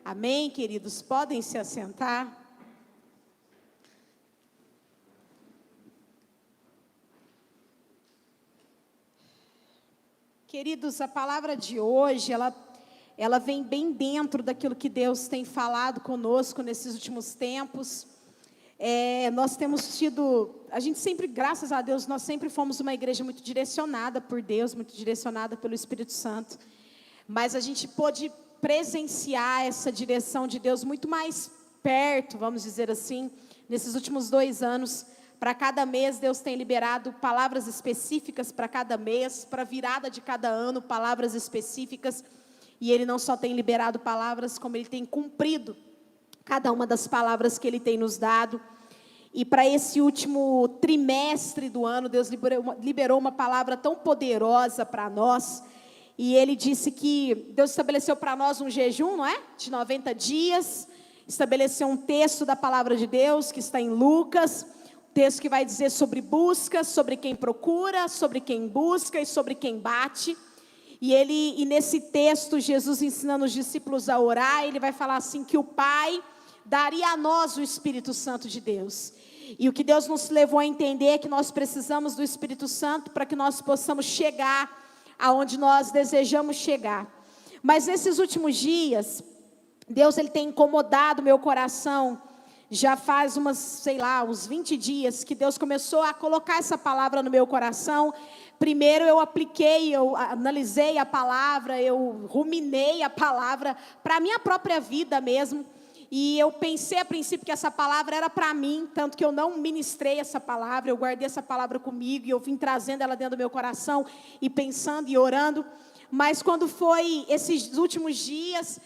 Amém, queridos? Podem se assentar. Queridos, a palavra de hoje, ela vem bem dentro daquilo que Deus tem falado conosco nesses últimos tempos. Nós temos tido, a gente sempre, graças a Deus, nós sempre fomos uma igreja muito direcionada por Deus, muito direcionada pelo Espírito Santo. Mas a gente pôde presenciar essa direção de Deus muito mais perto, vamos dizer assim, nesses últimos 2 anos. Para cada mês, Deus tem liberado palavras específicas para cada mês, para a virada de cada ano, palavras específicas. E Ele não só tem liberado palavras, como Ele tem cumprido cada uma das palavras que Ele tem nos dado. E para esse último trimestre do ano, Deus liberou uma palavra tão poderosa para nós. E Ele disse que Deus estabeleceu para nós um jejum, não é? De 90 dias. Estabeleceu um texto da palavra de Deus, que está em Lucas. Texto que vai dizer sobre busca, sobre quem procura, sobre quem busca e sobre quem bate. E nesse texto, Jesus ensinando os discípulos a orar, Ele vai falar assim, que o Pai daria a nós o Espírito Santo de Deus. E o que Deus nos levou a entender é que nós precisamos do Espírito Santo para que nós possamos chegar aonde nós desejamos chegar. Mas nesses últimos dias, Deus Ele tem incomodado meu coração. Já faz uns 20 dias que Deus começou a colocar essa palavra no meu coração. Primeiro eu apliquei, eu analisei a palavra, eu ruminei a palavra para a minha própria vida mesmo. E eu pensei a princípio que essa palavra era para mim, tanto que eu não ministrei essa palavra, eu guardei essa palavra comigo e eu vim trazendo ela dentro do meu coração e pensando e orando. Mas quando foi esses últimos dias,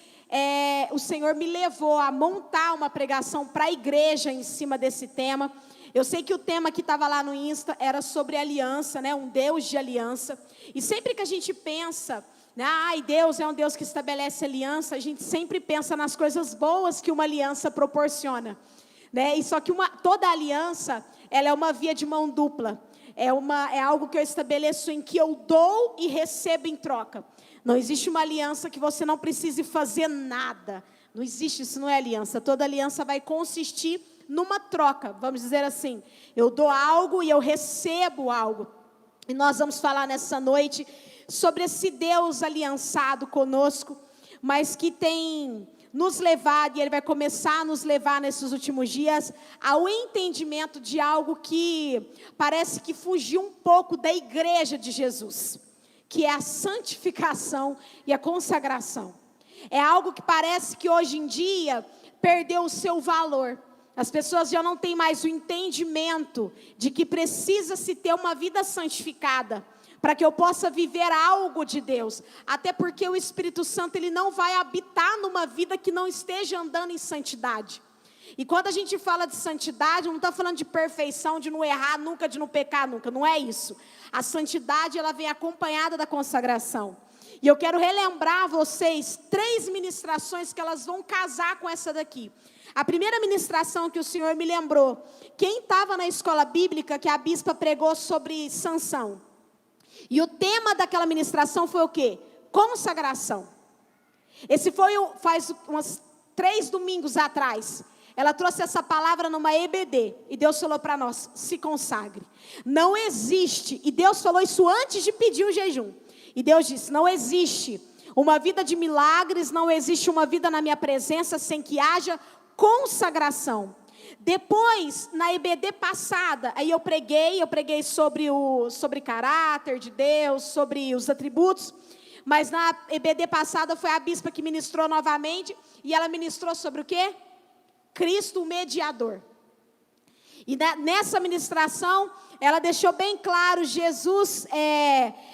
o Senhor me levou a montar uma pregação para a igreja em cima desse tema. Eu sei que o tema que estava lá no Insta era sobre aliança, né? Um Deus de aliança. E sempre que a gente pensa, né? Deus é um Deus que estabelece aliança, a gente sempre pensa nas coisas boas que uma aliança proporciona, né? E só que toda aliança, ela é uma via de mão dupla. É algo que eu estabeleço em que eu dou e recebo em troca. Não existe uma aliança que você não precise fazer nada. Não existe, isso não é aliança. Toda aliança vai consistir numa troca, vamos dizer assim. Eu dou algo e eu recebo algo. E nós vamos falar nessa noite sobre esse Deus aliançado conosco, mas que tem nos levado, e Ele vai começar a nos levar nesses últimos dias, ao entendimento de algo que parece que fugiu um pouco da igreja de Jesus, que é a santificação e a consagração. É algo que parece que hoje em dia perdeu o seu valor. As pessoas já não têm mais o entendimento de que precisa se ter uma vida santificada para que eu possa viver algo de Deus. Até porque o Espírito Santo ele não vai habitar numa vida que não esteja andando em santidade. E quando a gente fala de santidade, não está falando de perfeição, de não errar nunca, de não pecar nunca. Não é isso. A santidade ela vem acompanhada da consagração. E eu quero relembrar a vocês 3 ministrações que elas vão casar com essa daqui. A primeira ministração que o Senhor me lembrou, quem estava na escola bíblica que a bispa pregou sobre Sansão. E o tema daquela ministração foi o quê? Consagração. Esse foi faz uns 3 domingos atrás. Ela trouxe essa palavra numa EBD. E Deus falou para nós, se consagre. Não existe, e Deus falou isso antes de pedir o jejum. E Deus disse, não existe uma vida de milagres, não existe uma vida na minha presença sem que haja consagração. Depois, na EBD passada, aí eu preguei sobre caráter de Deus, sobre os atributos, mas na EBD passada foi a bispa que ministrou novamente, e ela ministrou sobre o quê? Cristo, o mediador. E nessa ministração, ela deixou bem claro, Jesus,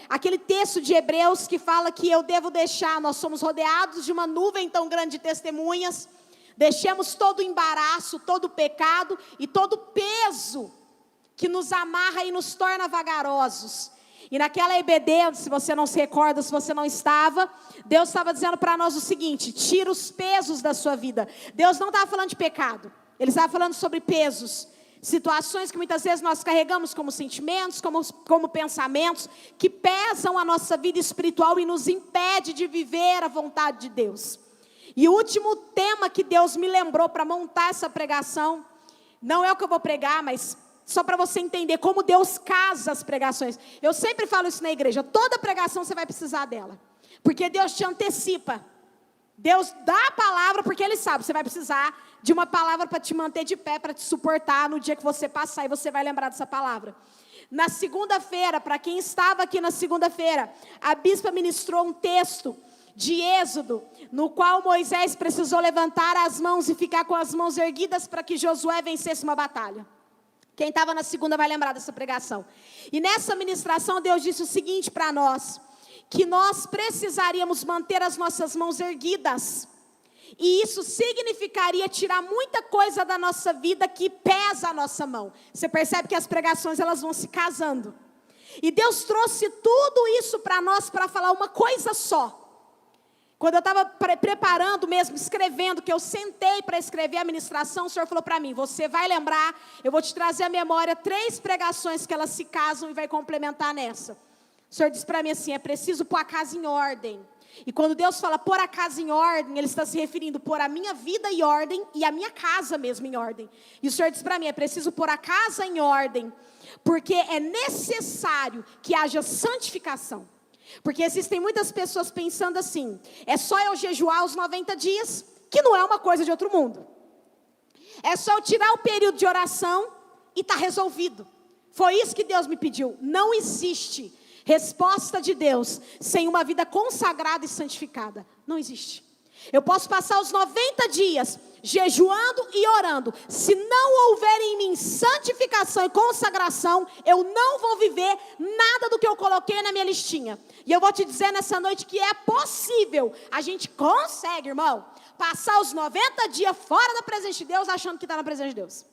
aquele texto de Hebreus que fala que eu devo deixar, nós somos rodeados de uma nuvem tão grande de testemunhas, deixemos todo o embaraço, todo o pecado e todo o peso que nos amarra e nos torna vagarosos. E naquela EBD, se você não se recorda, se você não estava, Deus estava dizendo para nós o seguinte, tira os pesos da sua vida. Deus não estava falando de pecado, Ele estava falando sobre pesos. Situações que muitas vezes nós carregamos como sentimentos, como pensamentos, que pesam a nossa vida espiritual e nos impede de viver a vontade de Deus. E o último tema que Deus me lembrou para montar essa pregação, não é o que eu vou pregar, mas só para você entender como Deus casa as pregações. Eu sempre falo isso na igreja, toda pregação você vai precisar dela, porque Deus te antecipa. Deus dá a palavra porque Ele sabe, você vai precisar de uma palavra para te manter de pé, para te suportar no dia que você passar, e você vai lembrar dessa palavra. Na segunda-feira, para quem estava aqui na segunda-feira, a bispa ministrou um texto de Êxodo, no qual Moisés precisou levantar as mãos e ficar com as mãos erguidas para que Josué vencesse uma batalha. Quem estava na segunda vai lembrar dessa pregação. E nessa ministração Deus disse o seguinte para nós, que nós precisaríamos manter as nossas mãos erguidas, e isso significaria tirar muita coisa da nossa vida que pesa a nossa mão. Você percebe que as pregações elas vão se casando, e Deus trouxe tudo isso para nós para falar uma coisa só. Quando eu estava preparando mesmo, escrevendo, que eu sentei para escrever a ministração, o Senhor falou para mim, você vai lembrar, eu vou te trazer à memória 3 pregações que elas se casam e vai complementar nessa. O Senhor disse para mim assim, é preciso pôr a casa em ordem. E quando Deus fala pôr a casa em ordem, Ele está se referindo pôr a minha vida em ordem e a minha casa mesmo em ordem. E o Senhor disse para mim, é preciso pôr a casa em ordem, porque é necessário que haja santificação. Porque existem muitas pessoas pensando assim, é só eu jejuar os 90 dias, que não é uma coisa de outro mundo. É só eu tirar o período de oração e está resolvido. Foi isso que Deus me pediu. Não existe resposta de Deus sem uma vida consagrada e santificada. Não existe. Eu posso passar os 90 dias jejuando e orando. Se não houver em mim santificação e consagração, eu não vou viver nada do que eu coloquei na minha listinha. E eu vou te dizer nessa noite que é possível. A gente consegue, irmão, passar os 90 dias fora da presença de Deus, achando que está na presença de Deus.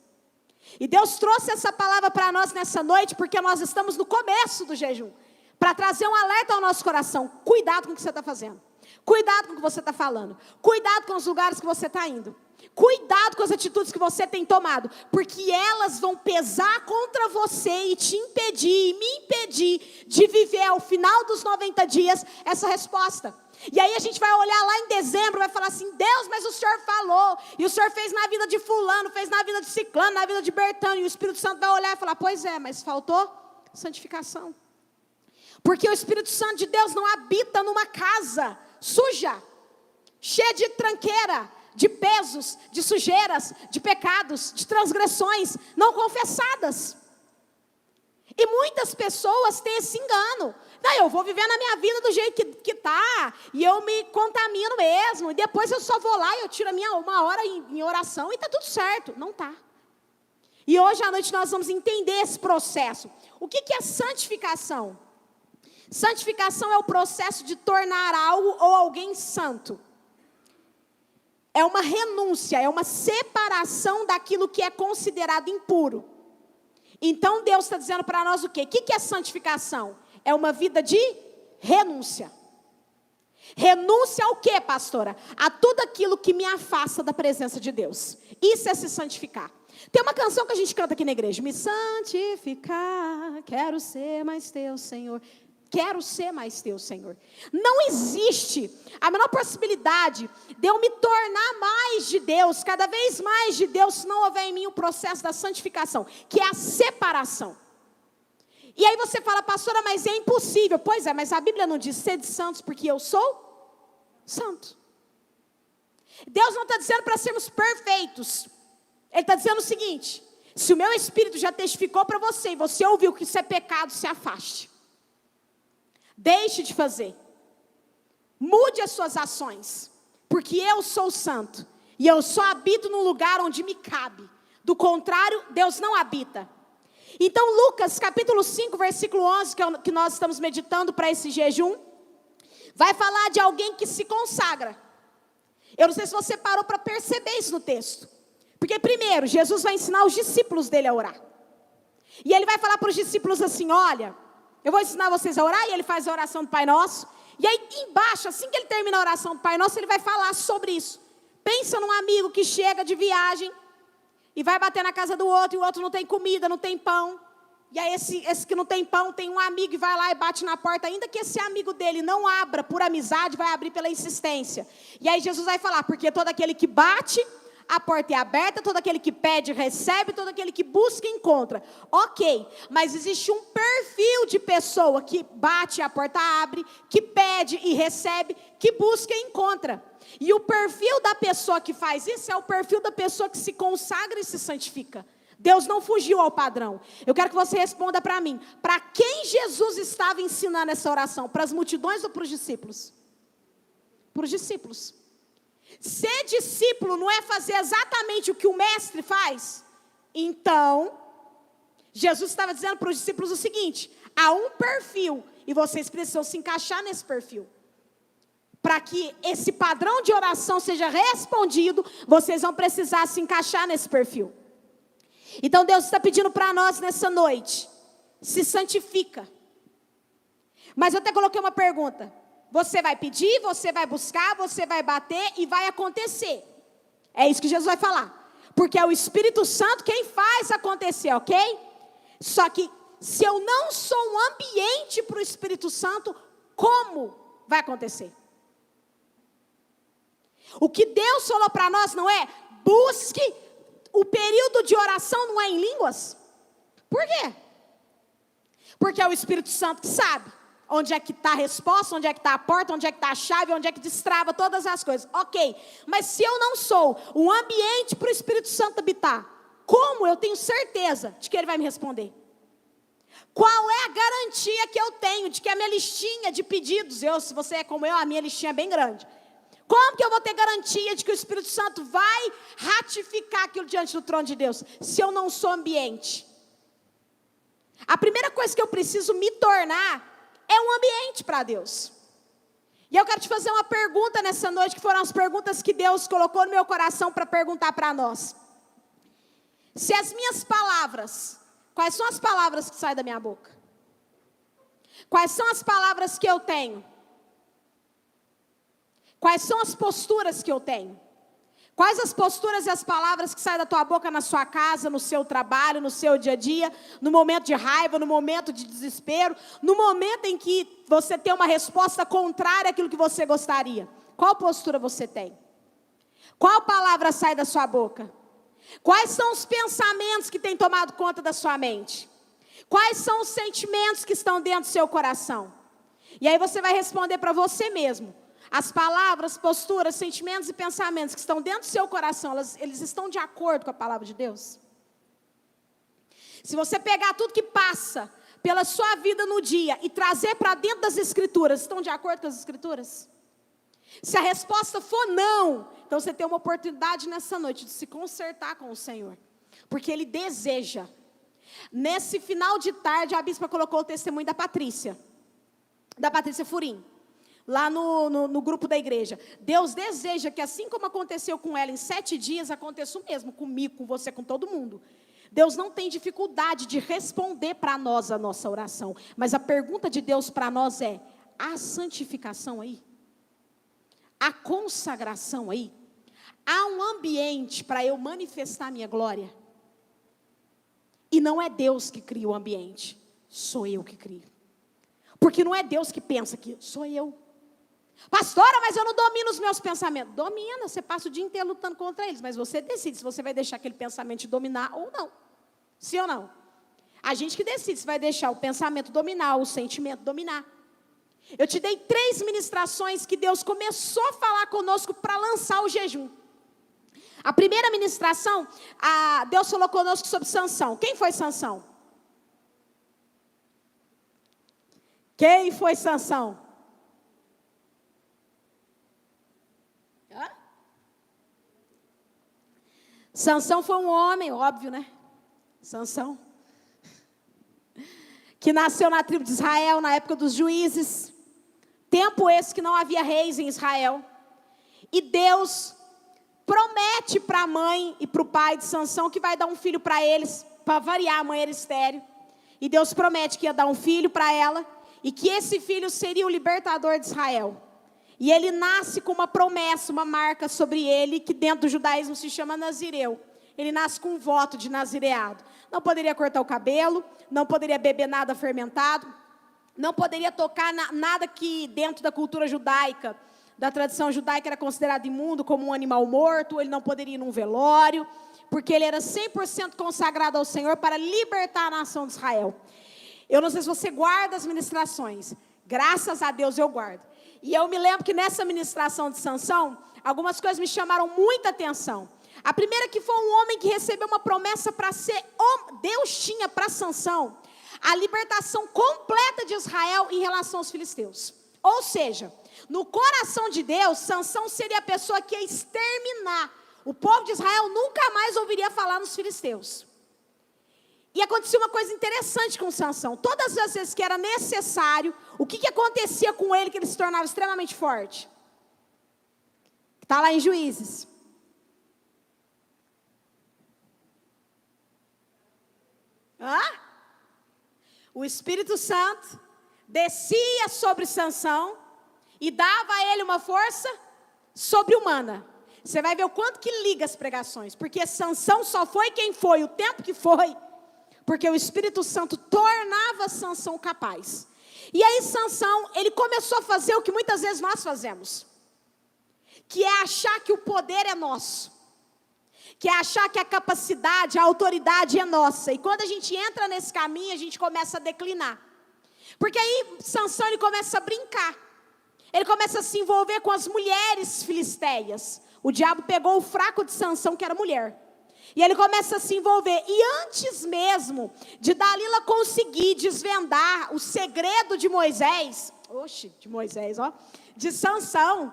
E Deus trouxe essa palavra para nós nessa noite, porque nós estamos no começo do jejum, para trazer um alerta ao nosso coração. Cuidado com o que você está fazendo. Cuidado com o que você está falando. Cuidado com os lugares que você está indo. Cuidado com as atitudes que você tem tomado, porque elas vão pesar contra você e te impedir, e me impedir de viver ao final dos 90 dias essa resposta. E aí a gente vai olhar lá em dezembro, vai falar assim, Deus, mas o Senhor falou, e o Senhor fez na vida de fulano, fez na vida de ciclano, na vida de Bertano, e o Espírito Santo vai olhar e falar, pois é, mas faltou santificação. Porque o Espírito Santo de Deus não habita numa casa suja, cheia de tranqueira, de pesos, de sujeiras, de pecados, de transgressões não confessadas. E muitas pessoas têm esse engano. Não, eu vou viver na minha vida do jeito que está, e eu me contamino mesmo, e depois eu só vou lá e eu tiro uma hora em oração e está tudo certo. Não está. E hoje à noite nós vamos entender esse processo. O que é santificação? Santificação é o processo de tornar algo ou alguém santo. É uma renúncia, é uma separação daquilo que é considerado impuro. Então Deus está dizendo para nós o quê? O que é santificação? É uma vida de renúncia. Renúncia ao quê, pastora? A tudo aquilo que me afasta da presença de Deus. Isso é se santificar. Tem uma canção que a gente canta aqui na igreja. Me santificar, quero ser mais teu, Senhor. Quero ser mais teu, Senhor. Não existe a menor possibilidade de eu me tornar mais de Deus, cada vez mais de Deus, se não houver em mim o processo da santificação, que é a separação. E aí você fala, pastora, mas é impossível. Pois é, mas a Bíblia não diz sede santos porque eu sou santo. Deus não está dizendo para sermos perfeitos. Ele está dizendo o seguinte, se o meu Espírito já testificou para você, e você ouviu que isso é pecado, se afaste. Deixe de fazer. Mude as suas ações. Porque eu sou santo. E eu só habito num lugar onde me cabe. Do contrário, Deus não habita. Então Lucas capítulo 5, versículo 11, que é o que nós estamos meditando para esse jejum, vai falar de alguém que se consagra. Eu não sei se você parou para perceber isso no texto. Porque primeiro, Jesus vai ensinar os discípulos dele a orar. E ele vai falar para os discípulos assim, olha, eu vou ensinar vocês a orar, e ele faz a oração do Pai Nosso. E aí embaixo, assim que ele termina a oração do Pai Nosso, ele vai falar sobre isso. Pensa num amigo que chega de viagem, e vai bater na casa do outro, e o outro não tem comida, não tem pão. E aí esse que não tem pão, tem um amigo e vai lá e bate na porta, ainda que esse amigo dele não abra por amizade, vai abrir pela insistência. E aí Jesus vai falar, porque todo aquele que bate, a porta é aberta, todo aquele que pede, recebe, todo aquele que busca, encontra. Ok, mas existe um perfil de pessoa que bate, a porta abre, que pede e recebe, que busca e encontra. E o perfil da pessoa que faz isso é o perfil da pessoa que se consagra e se santifica. Deus não fugiu ao padrão. Eu quero que você responda para mim. Para quem Jesus estava ensinando essa oração? Para as multidões ou para os discípulos? Para os discípulos. Ser discípulo não é fazer exatamente o que o mestre faz? Então, Jesus estava dizendo para os discípulos o seguinte: há um perfil e vocês precisam se encaixar nesse perfil. Para que esse padrão de oração seja respondido, vocês vão precisar se encaixar nesse perfil. Então Deus está pedindo para nós nessa noite: se santifica. Mas eu até coloquei uma pergunta: você vai pedir, você vai buscar, você vai bater e vai acontecer. É isso que Jesus vai falar. Porque é o Espírito Santo quem faz acontecer, ok? Só que se eu não sou um ambiente para o Espírito Santo, como vai acontecer? O que Deus falou para nós não é: busque. O período de oração não é em línguas. Por quê? Porque é o Espírito Santo que sabe onde é que está a resposta, onde é que está a porta, onde é que está a chave, onde é que destrava todas as coisas. Ok, mas se eu não sou um ambiente para o Espírito Santo habitar, como eu tenho certeza de que Ele vai me responder? Qual é a garantia que eu tenho de que a minha listinha de pedidos, se você é como eu, a minha listinha é bem grande. Como que eu vou ter garantia de que o Espírito Santo vai ratificar aquilo diante do trono de Deus, se eu não sou ambiente? A primeira coisa que eu preciso me tornar é um ambiente para Deus. E eu quero te fazer uma pergunta nessa noite, que foram as perguntas que Deus colocou no meu coração para perguntar para nós. Se as minhas palavras, quais são as palavras que saem da minha boca? Quais são as palavras que eu tenho? Quais são as posturas que eu tenho? Quais as posturas e as palavras que saem da tua boca na sua casa, no seu trabalho, no seu dia a dia, no momento de raiva, no momento de desespero, no momento em que você tem uma resposta contrária àquilo que você gostaria? Qual postura você tem? Qual palavra sai da sua boca? Quais são os pensamentos que têm tomado conta da sua mente? Quais são os sentimentos que estão dentro do seu coração? E aí você vai responder para você mesmo. As palavras, posturas, sentimentos e pensamentos que estão dentro do seu coração, eles estão de acordo com a palavra de Deus? Se você pegar tudo que passa pela sua vida no dia e trazer para dentro das Escrituras, estão de acordo com as Escrituras? Se a resposta for não, então você tem uma oportunidade nessa noite de se consertar com o Senhor. Porque Ele deseja. Nesse final de tarde, a bispa colocou o testemunho da Patrícia Furim. Lá no grupo da igreja. Deus deseja que assim como aconteceu com ela em 7 dias, aconteça o mesmo comigo, com você, com todo mundo. Deus não tem dificuldade de responder para nós a nossa oração. Mas a pergunta de Deus para nós é: há santificação aí? Há consagração aí? Há um ambiente para eu manifestar a minha glória? E não é Deus que cria o ambiente, sou eu que crio. Porque não é Deus que pensa que sou eu. Pastora, mas eu não domino os meus pensamentos. Domina, você passa o dia inteiro lutando contra eles, mas você decide se você vai deixar aquele pensamento te dominar ou não. Sim ou não? A gente que decide se vai deixar o pensamento dominar, o sentimento dominar. Eu te dei 3 ministrações que Deus começou a falar conosco para lançar o jejum. A primeira ministração, Deus falou conosco sobre Sansão. Quem foi Sansão? Quem foi Sansão? Sansão foi um homem, óbvio, né? Sansão, que nasceu na tribo de Israel, na época dos juízes. Tempo esse que não havia reis em Israel. E Deus promete para a mãe e para o pai de Sansão que vai dar um filho para eles. Para variar, a mãe era estéril. E Deus promete que ia dar um filho para ela. E que esse filho seria o libertador de Israel. E ele nasce com uma promessa, uma marca sobre ele, que dentro do judaísmo se chama Nazireu. ele nasce com um voto de nazireado. Não poderia cortar o cabelo, não poderia beber nada fermentado, não poderia tocar nada que dentro da cultura judaica, da tradição judaica, era considerado imundo, como um animal morto. Ele não poderia ir num velório, porque ele era 100% consagrado ao Senhor para libertar a nação de Israel. Eu não sei se você guarda as ministrações, graças a Deus eu guardo. E eu me lembro que nessa ministração de Sansão, algumas coisas me chamaram muita atenção. A primeira que foi um homem que recebeu uma promessa para ser, Deus tinha para Sansão a libertação completa de Israel em relação aos filisteus. Ou seja, no coração de Deus, Sansão seria a pessoa que ia exterminar. O povo de Israel nunca mais ouviria falar nos filisteus. E acontecia uma coisa interessante com Sansão. Todas as vezes que era necessário, o que acontecia com ele que ele se tornava extremamente forte? Está lá em Juízes. O Espírito Santo descia sobre Sansão e dava a ele uma força sobre-humana. Você vai ver o quanto que liga as pregações, porque Sansão só foi quem foi, o tempo que foi, porque o Espírito Santo tornava Sansão capaz. E aí Sansão, ele começou a fazer o que muitas vezes nós fazemos, que é achar que o poder é nosso, que é achar que a capacidade, a autoridade é nossa. E quando a gente entra nesse caminho, a gente começa a declinar. Porque aí Sansão, ele começa a brincar. Ele começa a se envolver com as mulheres filisteias. O diabo pegou o fraco de Sansão, que era mulher. E ele começa a se envolver. E antes mesmo de Dalila conseguir desvendar o segredo de Moisés, de Sansão,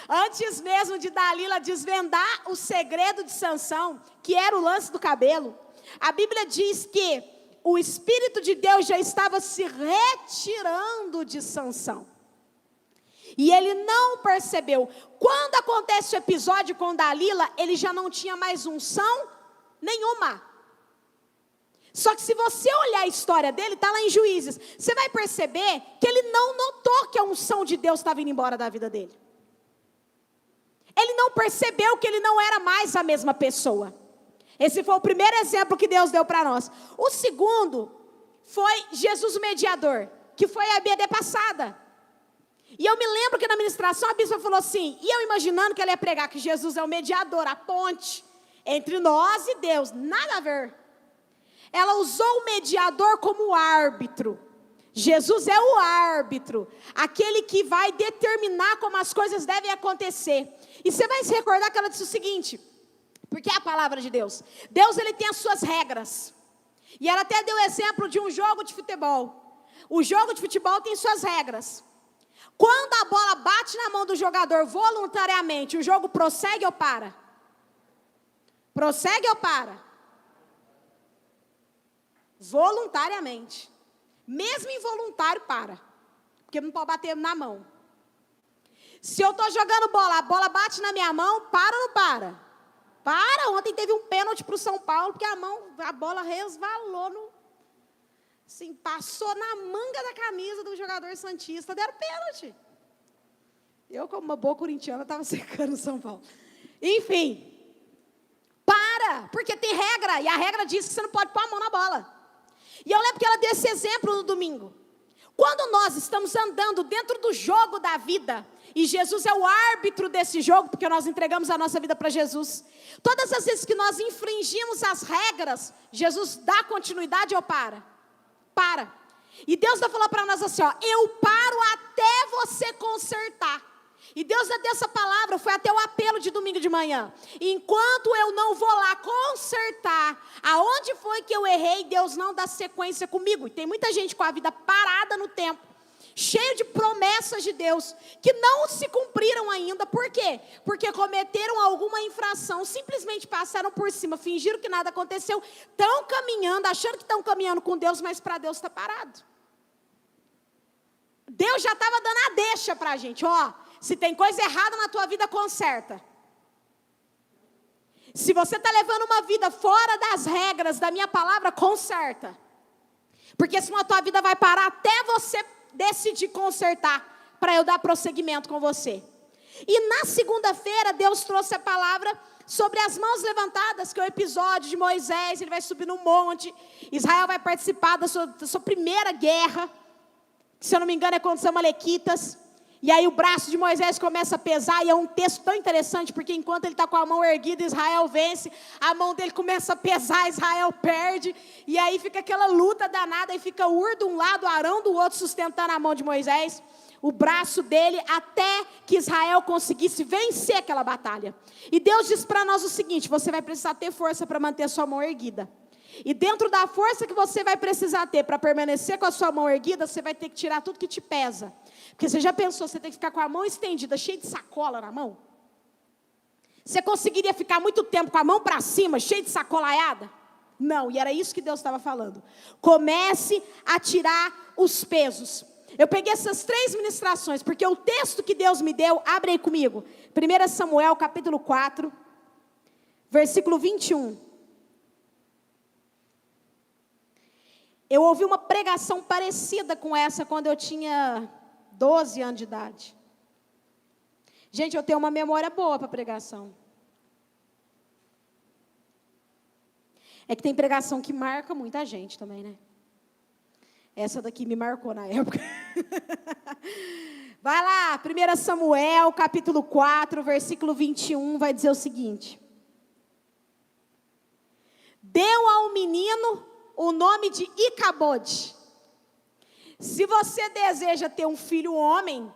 antes mesmo de Dalila desvendar o segredo de Sansão, que era o lance do cabelo, a Bíblia diz que o Espírito de Deus já estava se retirando de Sansão. E ele não percebeu. Quando acontece o episódio com Dalila, ele já não tinha mais unção nenhuma. Só que se você olhar a história dele, está lá em Juízes, você vai perceber que ele não notou que a unção de Deus estava indo embora da vida dele. Ele não percebeu que ele não era mais a mesma pessoa. Esse foi o primeiro exemplo que Deus deu para nós. O segundo foi Jesus o mediador, que foi a BD passada. E eu me lembro que na ministração a bispa falou assim, e eu imaginando que ela ia pregar que Jesus é o mediador, a ponte entre nós e Deus. Nada a ver. Ela usou o mediador como árbitro. Jesus é o árbitro, aquele que vai determinar como as coisas devem acontecer. E você vai se recordar que ela disse o seguinte, porque é a palavra de Deus. Deus, ele tem as suas regras. E ela até deu exemplo de um jogo de futebol. O jogo de futebol tem suas regras. Quando a bola bate na mão do jogador voluntariamente, o jogo prossegue ou para? Prossegue ou para? Voluntariamente. Mesmo involuntário, para. Porque não pode bater na mão. Se eu estou jogando bola, a bola bate na minha mão, para ou não para? Para. Ontem teve um pênalti para o São Paulo, porque a bola resvalou assim, passou na manga da camisa do jogador santista, deram pênalti. Eu, como uma boa corintiana, estava secando o São Paulo. Enfim, para, porque tem regra, e a regra diz que você não pode pôr a mão na bola. E eu lembro que ela deu esse exemplo no domingo. Quando nós estamos andando dentro do jogo da vida, e Jesus é o árbitro desse jogo, porque nós entregamos a nossa vida para Jesus, todas as vezes que nós infringimos as regras, Jesus dá continuidade ou para? Para. E Deus vai falar para nós assim, ó, eu paro até você consertar. E Deus deu essa palavra, foi até o apelo de domingo de manhã. Enquanto eu não vou lá consertar, aonde foi que eu errei, Deus não dá sequência comigo. E tem muita gente com a vida parada no tempo, cheio de promessas de Deus, que não se cumpriram ainda. Por quê? Porque cometeram alguma infração, simplesmente passaram por cima, fingiram que nada aconteceu, estão caminhando, achando que estão caminhando com Deus, mas para Deus está parado. Deus já estava dando a deixa para a gente, ó, se tem coisa errada na tua vida, conserta. Se você está levando uma vida fora das regras da minha palavra, conserta. Porque senão a tua vida vai parar até você decidir consertar, para eu dar prosseguimento com você. E na segunda-feira, Deus trouxe a palavra sobre as mãos levantadas, que é o episódio de Moisés. Ele vai subir no monte, Israel vai participar da sua primeira guerra, que, se eu não me engano, é contra os amalequitas. E aí o braço de Moisés começa a pesar, e é um texto tão interessante, porque enquanto ele está com a mão erguida, Israel vence, a mão dele começa a pesar, Israel perde, e aí fica aquela luta danada, e fica Ur de um lado, Arão do outro, sustentando a mão de Moisés, o braço dele, até que Israel conseguisse vencer aquela batalha. E Deus diz para nós o seguinte: você vai precisar ter força para manter a sua mão erguida. E dentro da força que você vai precisar ter para permanecer com a sua mão erguida, você vai ter que tirar tudo que te pesa. Porque você já pensou, você tem que ficar com a mão estendida, cheia de sacola na mão? Você conseguiria ficar muito tempo com a mão para cima, cheia de sacolaiada? Não, e era isso que Deus estava falando. Comece a tirar os pesos. Eu peguei essas 3 ministrações, porque o texto que Deus me deu, abre aí comigo. 1 Samuel, capítulo 4, versículo 21. Eu ouvi uma pregação parecida com essa quando eu tinha 12 anos de idade. Gente, eu tenho uma memória boa para pregação. É que tem pregação que marca muita gente também, né? Essa daqui me marcou na época. Vai lá, 1 Samuel, capítulo 4, versículo 21, vai dizer o seguinte: deu ao menino o nome de Icabode. Se você deseja ter um filho homem,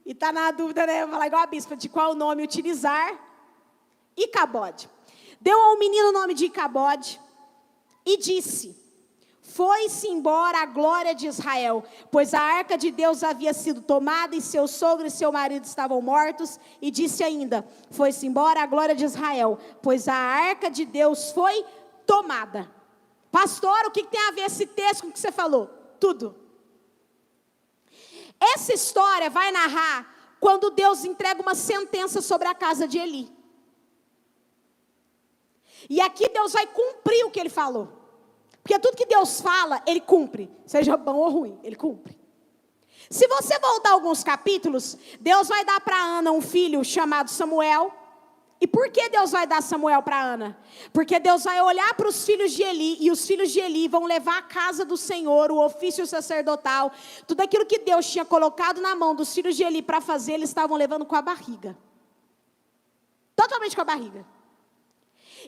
e está na dúvida, né? Eu vou falar igual a bispa, de qual nome utilizar, Icabode. Deu ao menino o nome de Icabode, e disse: foi-se embora a glória de Israel, pois a arca de Deus havia sido tomada, e seu sogro e seu marido estavam mortos. E disse ainda: foi-se embora a glória de Israel, pois a arca de Deus foi tomada. Pastor, o que tem a ver esse texto com o que você falou? Tudo. Essa história vai narrar quando Deus entrega uma sentença sobre a casa de Eli. E aqui Deus vai cumprir o que Ele falou. Porque tudo que Deus fala, Ele cumpre. Seja bom ou ruim, Ele cumpre. Se você voltar alguns capítulos, Deus vai dar para Ana um filho chamado Samuel. E por que Deus vai dar Samuel para Ana? Porque Deus vai olhar para os filhos de Eli, e os filhos de Eli vão levar a casa do Senhor, o ofício sacerdotal, tudo aquilo que Deus tinha colocado na mão dos filhos de Eli para fazer, eles estavam levando com a barriga. Totalmente com a barriga.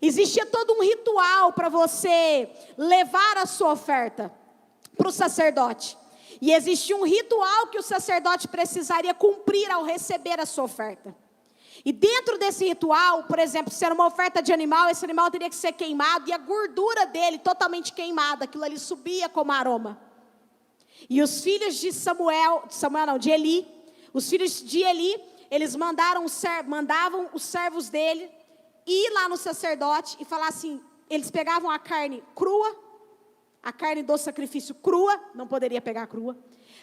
Existia todo um ritual para você levar a sua oferta para o sacerdote. E existia um ritual que o sacerdote precisaria cumprir ao receber a sua oferta. E dentro desse ritual, por exemplo, se era uma oferta de animal, esse animal teria que ser queimado, e a gordura dele totalmente queimada, aquilo ali subia como aroma. E os filhos de de Eli, os filhos de Eli, eles mandavam os servos dele ir lá no sacerdote e falar assim, eles pegavam a carne crua, a carne do sacrifício crua, não poderia pegar crua.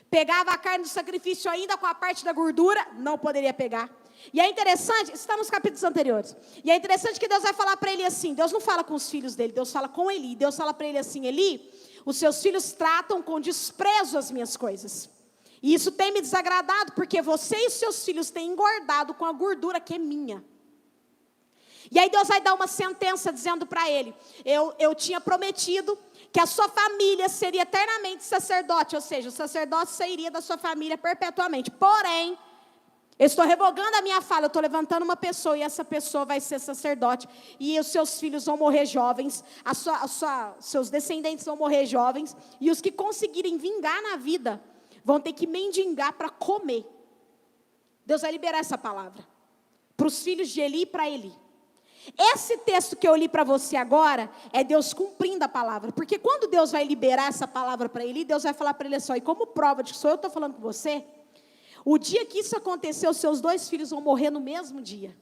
Pegava a carne do sacrifício ainda com a parte da gordura, não poderia pegar. E é interessante, isso está nos capítulos anteriores. E é interessante que Deus vai falar para Eli assim, Deus não fala com os filhos dele, Deus fala com Eli. Deus fala para ele assim: Eli, os seus filhos tratam com desprezo as minhas coisas. E isso tem me desagradado, porque você e os seus filhos têm engordado com a gordura que é minha. E aí Deus vai dar uma sentença dizendo para ele: eu tinha prometido que a sua família seria eternamente sacerdote, ou seja, o sacerdote sairia da sua família perpetuamente. Porém, eu estou revogando a minha fala, eu estou levantando uma pessoa, e essa pessoa vai ser sacerdote, e os seus filhos vão morrer jovens, seus descendentes vão morrer jovens, e os que conseguirem vingar na vida, vão ter que mendigar para comer. Deus vai liberar essa palavra, para os filhos de Eli e para Eli. Esse texto que eu li para você agora, é Deus cumprindo a palavra, porque quando Deus vai liberar essa palavra para Eli, Deus vai falar para ele assim: e como prova de que sou eu que estou falando com você, o dia que isso acontecer, os seus 2 filhos vão morrer no mesmo dia.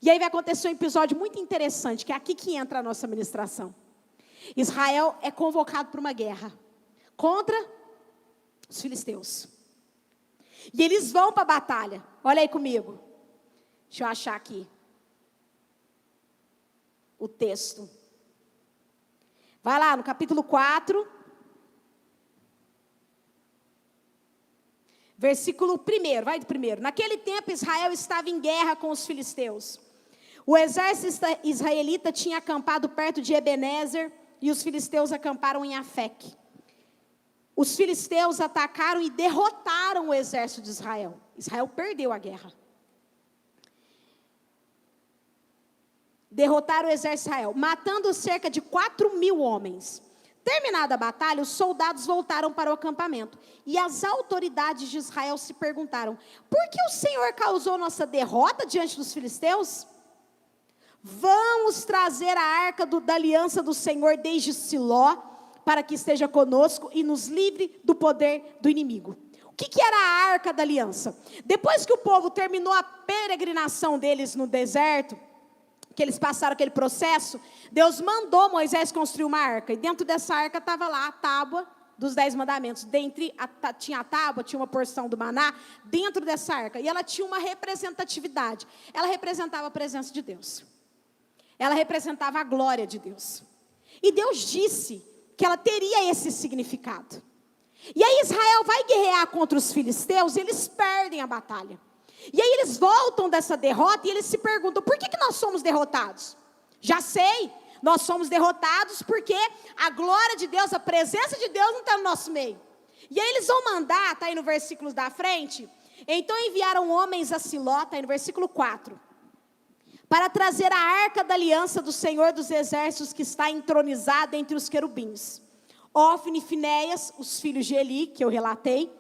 E aí vai acontecer um episódio muito interessante, que é aqui que entra a nossa ministração. Israel é convocado para uma guerra contra os filisteus. E eles vão para a batalha. Olha aí comigo. Deixa eu achar aqui o texto. Vai lá no capítulo 4. Versículo 1, vai do primeiro. Naquele tempo Israel estava em guerra com os filisteus. O exército israelita tinha acampado perto de Ebenezer e os filisteus acamparam em Afeque. Os filisteus atacaram e derrotaram o exército de Israel. Israel perdeu a guerra. Derrotaram o exército de Israel, matando cerca de 4.000 homens. Terminada a batalha, os soldados voltaram para o acampamento. E as autoridades de Israel se perguntaram: por que o Senhor causou nossa derrota diante dos filisteus? Vamos trazer a arca da aliança do Senhor desde Siló, para que esteja conosco e nos livre do poder do inimigo. O que era a arca da aliança? Depois que o povo terminou a peregrinação deles no deserto, que eles passaram aquele processo, Deus mandou Moisés construir uma arca, e dentro dessa arca estava lá a tábua dos 10 mandamentos, tinha a tábua, tinha uma porção do maná, dentro dessa arca, e ela tinha uma representatividade, ela representava a presença de Deus, ela representava a glória de Deus, e Deus disse que ela teria esse significado, e aí Israel vai guerrear contra os filisteus, e eles perdem a batalha, e aí eles voltam dessa derrota, e eles se perguntam: por que nós somos derrotados? Já sei, nós somos derrotados porque a glória de Deus, a presença de Deus não está no nosso meio. E aí eles vão mandar, está aí no versículo da frente, então enviaram homens a Siló, está aí no versículo 4, para trazer a arca da aliança do Senhor dos exércitos, que está entronizada entre os querubins. Ofne e Finéias, os filhos de Eli, que eu relatei,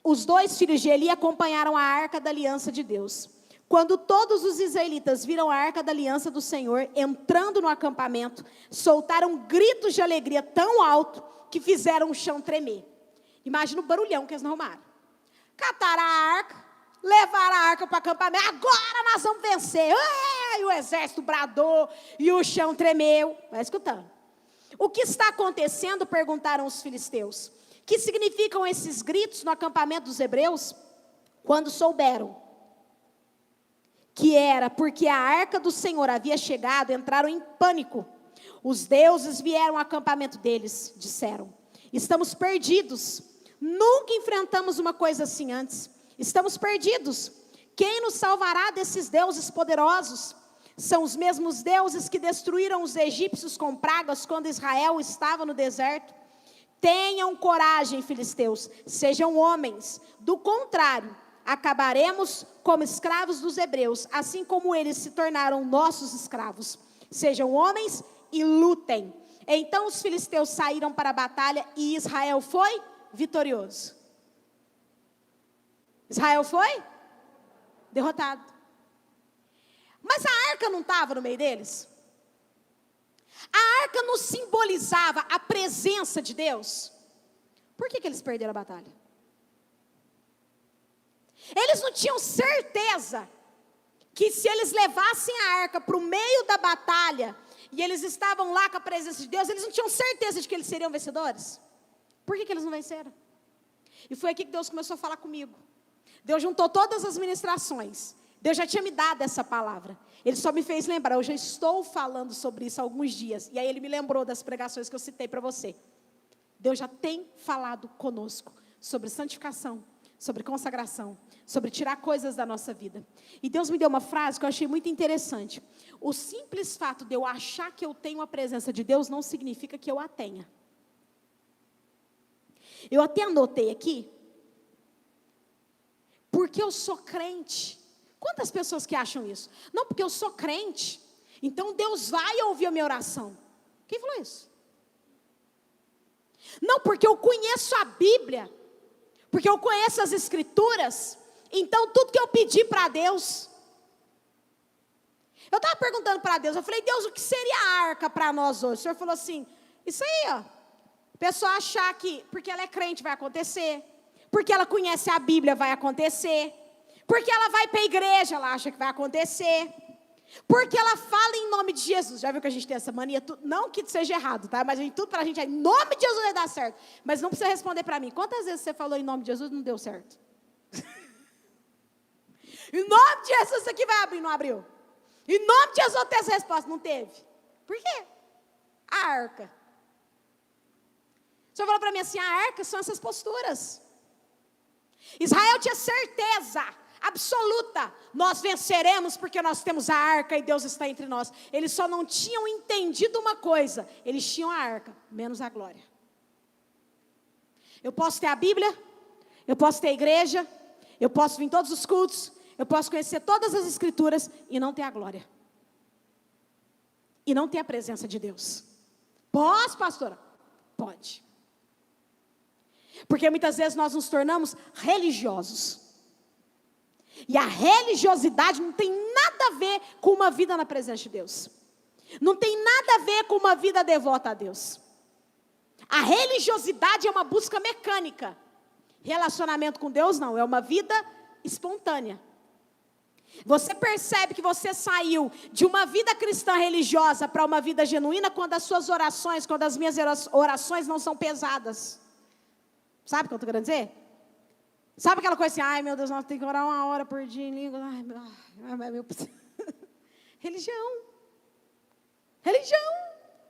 os 2 filhos de Eli acompanharam a arca da aliança de Deus. Quando todos os israelitas viram a arca da aliança do Senhor entrando no acampamento, soltaram gritos de alegria tão alto que fizeram o chão tremer. Imagina o barulhão que eles não arrumaram. Cataram a arca, levaram a arca para o acampamento. Agora nós vamos vencer. E o exército bradou e o chão tremeu. Vai escutando. O que está acontecendo? Perguntaram os filisteus. Que significam esses gritos no acampamento dos hebreus? Quando souberam que era porque a arca do Senhor havia chegado, entraram em pânico. Os deuses vieram ao acampamento deles, disseram: estamos perdidos, nunca enfrentamos uma coisa assim antes, estamos perdidos. Quem nos salvará desses deuses poderosos? São os mesmos deuses que destruíram os egípcios com pragas quando Israel estava no deserto. Tenham coragem, filisteus, sejam homens, do contrário, acabaremos como escravos dos hebreus, assim como eles se tornaram nossos escravos. Sejam homens e lutem. Então os filisteus saíram para a batalha e Israel foi vitorioso. Israel foi derrotado. Mas a arca não estava no meio deles? A arca não simbolizava a presença de Deus? Por que eles perderam a batalha? Eles não tinham certeza que se eles levassem a arca para o meio da batalha, e eles estavam lá com a presença de Deus, eles não tinham certeza de que eles seriam vencedores? Por que eles não venceram? E foi aqui que Deus começou a falar comigo. Deus juntou todas as ministrações. Deus já tinha me dado essa palavra. Ele só me fez lembrar, eu já estou falando sobre isso há alguns dias. E aí ele me lembrou das pregações que eu citei para você. Deus já tem falado conosco sobre santificação, sobre consagração, sobre tirar coisas da nossa vida. E Deus me deu uma frase que eu achei muito interessante. O simples fato de eu achar que eu tenho a presença de Deus não significa que eu a tenha. Eu até anotei aqui, porque eu sou crente. Quantas pessoas que acham isso? Não, porque eu sou crente, então Deus vai ouvir a minha oração. Quem falou isso? Não, porque eu conheço a Bíblia, porque eu conheço as Escrituras, então tudo que eu pedi para Deus. Eu estava perguntando para Deus, eu falei: Deus, o que seria a arca para nós hoje? O Senhor falou assim: isso aí, ó, a pessoa achar que porque ela é crente vai acontecer, porque ela conhece a Bíblia vai acontecer, porque ela vai para a igreja, ela acha que vai acontecer, porque ela fala em nome de Jesus. Já viu que a gente tem essa mania? Não que seja errado, tá? Mas tudo para a gente é em nome de Jesus vai dar certo. Mas não precisa responder para mim: quantas vezes você falou em nome de Jesus e não deu certo? Em nome de Jesus isso aqui vai abrir, não abriu. Em nome de Jesus eu tenho essa resposta, não teve. Por quê? A arca. O Senhor falou para mim assim: a arca são essas posturas. Israel tinha certeza absoluta. Nós venceremos porque nós temos a arca e Deus está entre nós. Eles só não tinham entendido uma coisa: eles tinham a arca, menos a glória. Eu posso ter a Bíblia, eu posso ter a igreja, eu posso vir em todos os cultos, eu posso conhecer todas as escrituras e não ter a glória. E não ter a presença de Deus. Posso, pastora? Pode. Porque muitas vezes nós nos tornamos religiosos. E a religiosidade não tem nada a ver com uma vida na presença de Deus. Não tem nada a ver com uma vida devota a Deus. A religiosidade é uma busca mecânica. Relacionamento com Deus não, é uma vida espontânea. Você percebe que você saiu de uma vida cristã religiosa para uma vida genuína quando as suas orações, quando as minhas orações não são pesadas. Sabe o que eu estou querendo dizer? Sabe aquela coisa assim, ai meu Deus, nós temos que orar 1 hora por dia em língua. Ai, meu... Religião.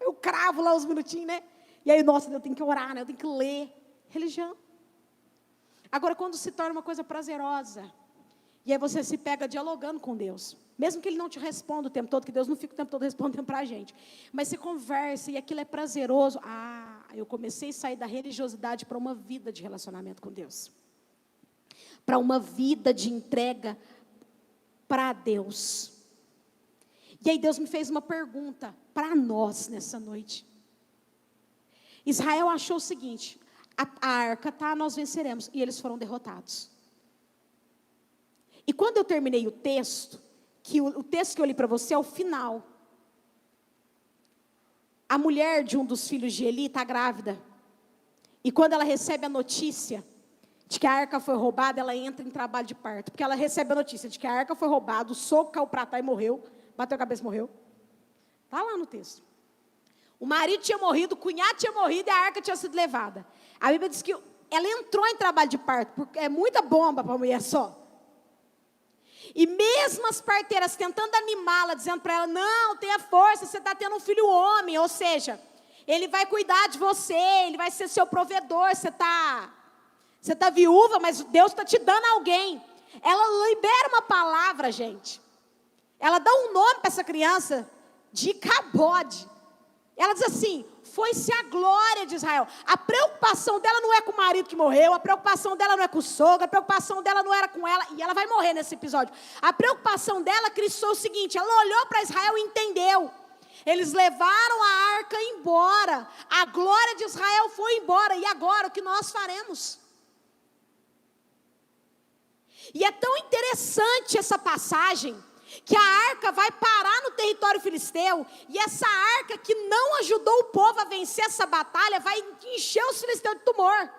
Eu cravo lá uns minutinhos, né? E aí, nossa, eu tenho que orar, né? Eu tenho que ler. Religião. Agora, quando se torna uma coisa prazerosa, e aí você se pega dialogando com Deus, mesmo que Ele não te responda o tempo todo, que Deus não fica o tempo todo respondendo para a gente, mas você conversa e aquilo é prazeroso. Eu comecei a sair da religiosidade para uma vida de relacionamento com Deus. Para uma vida de entrega para Deus. E aí Deus me fez uma pergunta para nós nessa noite. Israel achou o seguinte: a arca tá, nós venceremos. E eles foram derrotados. E quando eu terminei o texto, que o texto que eu li para você é o final. A mulher de um dos filhos de Eli está grávida. E quando ela recebe a notícia de que a arca foi roubada, ela entra em trabalho de parto. Porque ela recebe a notícia de que a arca foi roubada, o sogro caiu para trás e morreu. Bateu a cabeça e morreu. Está lá no texto. O marido tinha morrido, o cunhado tinha morrido e a arca tinha sido levada. A Bíblia diz que ela entrou em trabalho de parto, porque é muita bomba para a mulher só. E mesmo as parteiras tentando animá-la, dizendo para ela, não, tenha força, você está tendo um filho homem, ou seja, ele vai cuidar de você, ele vai ser seu provedor, você está viúva, mas Deus está te dando alguém. Ela libera uma palavra, gente. Ela dá um nome para essa criança de Icabode. Ela diz assim, foi-se a glória de Israel. A preocupação dela não é com o marido que morreu, a preocupação dela não é com o sogro, a preocupação dela não era com ela, e ela vai morrer nesse episódio. A preocupação dela, Cristo, foi o seguinte, ela olhou para Israel e entendeu. Eles levaram a arca embora, a glória de Israel foi embora, e agora o que nós faremos? E é tão interessante essa passagem, que a arca vai parar no território filisteu, e essa arca que não ajudou o povo a vencer essa batalha, vai encher os filisteus de tumor.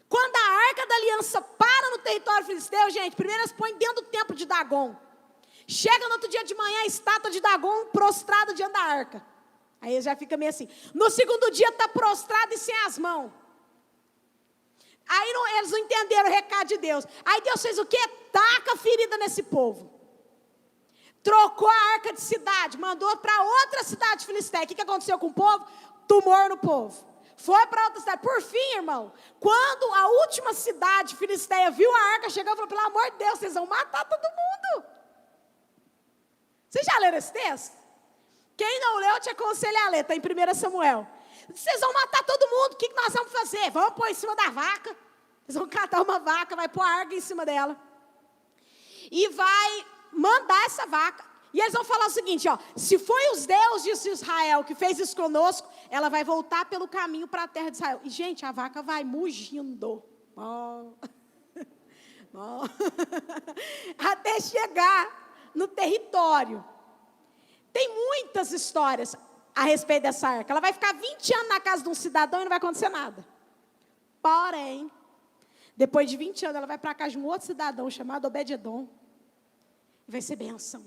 Quando a arca da aliança para no território filisteu, gente, primeiro eles põem dentro do templo de Dagon. Chega no outro dia de manhã, a estátua de Dagon prostrada diante da arca. Aí já fica meio assim. No segundo dia está prostrado e sem as mãos. Aí eles não entenderam o recado de Deus. Aí Deus fez o quê? Taca ferida nesse povo. Trocou a arca de cidade, mandou para outra cidade filisteia. O que aconteceu com o povo? Tumor no povo. Foi para outra cidade. Por fim, irmão, quando a última cidade filisteia viu a arca chegando, falou, pelo amor de Deus, vocês vão matar todo mundo. Vocês já leram esse texto? Quem não leu, eu te aconselho a ler, está em 1 Samuel. Vocês vão matar todo mundo, o que nós vamos fazer? Vamos pôr em cima da vaca. Vocês vão catar uma vaca, vai pôr a arca em cima dela. E vai mandar essa vaca. E eles vão falar o seguinte, ó, se foi os deuses de Israel que fez isso conosco, ela vai voltar pelo caminho para a terra de Israel. E, gente, a vaca vai mugindo. Até chegar no território. Tem muitas histórias a respeito dessa arca. Ela vai ficar 20 anos na casa de um cidadão e não vai acontecer nada. Porém, depois de 20 anos, ela vai para a casa de um outro cidadão chamado Obed-edom. E vai ser bênção.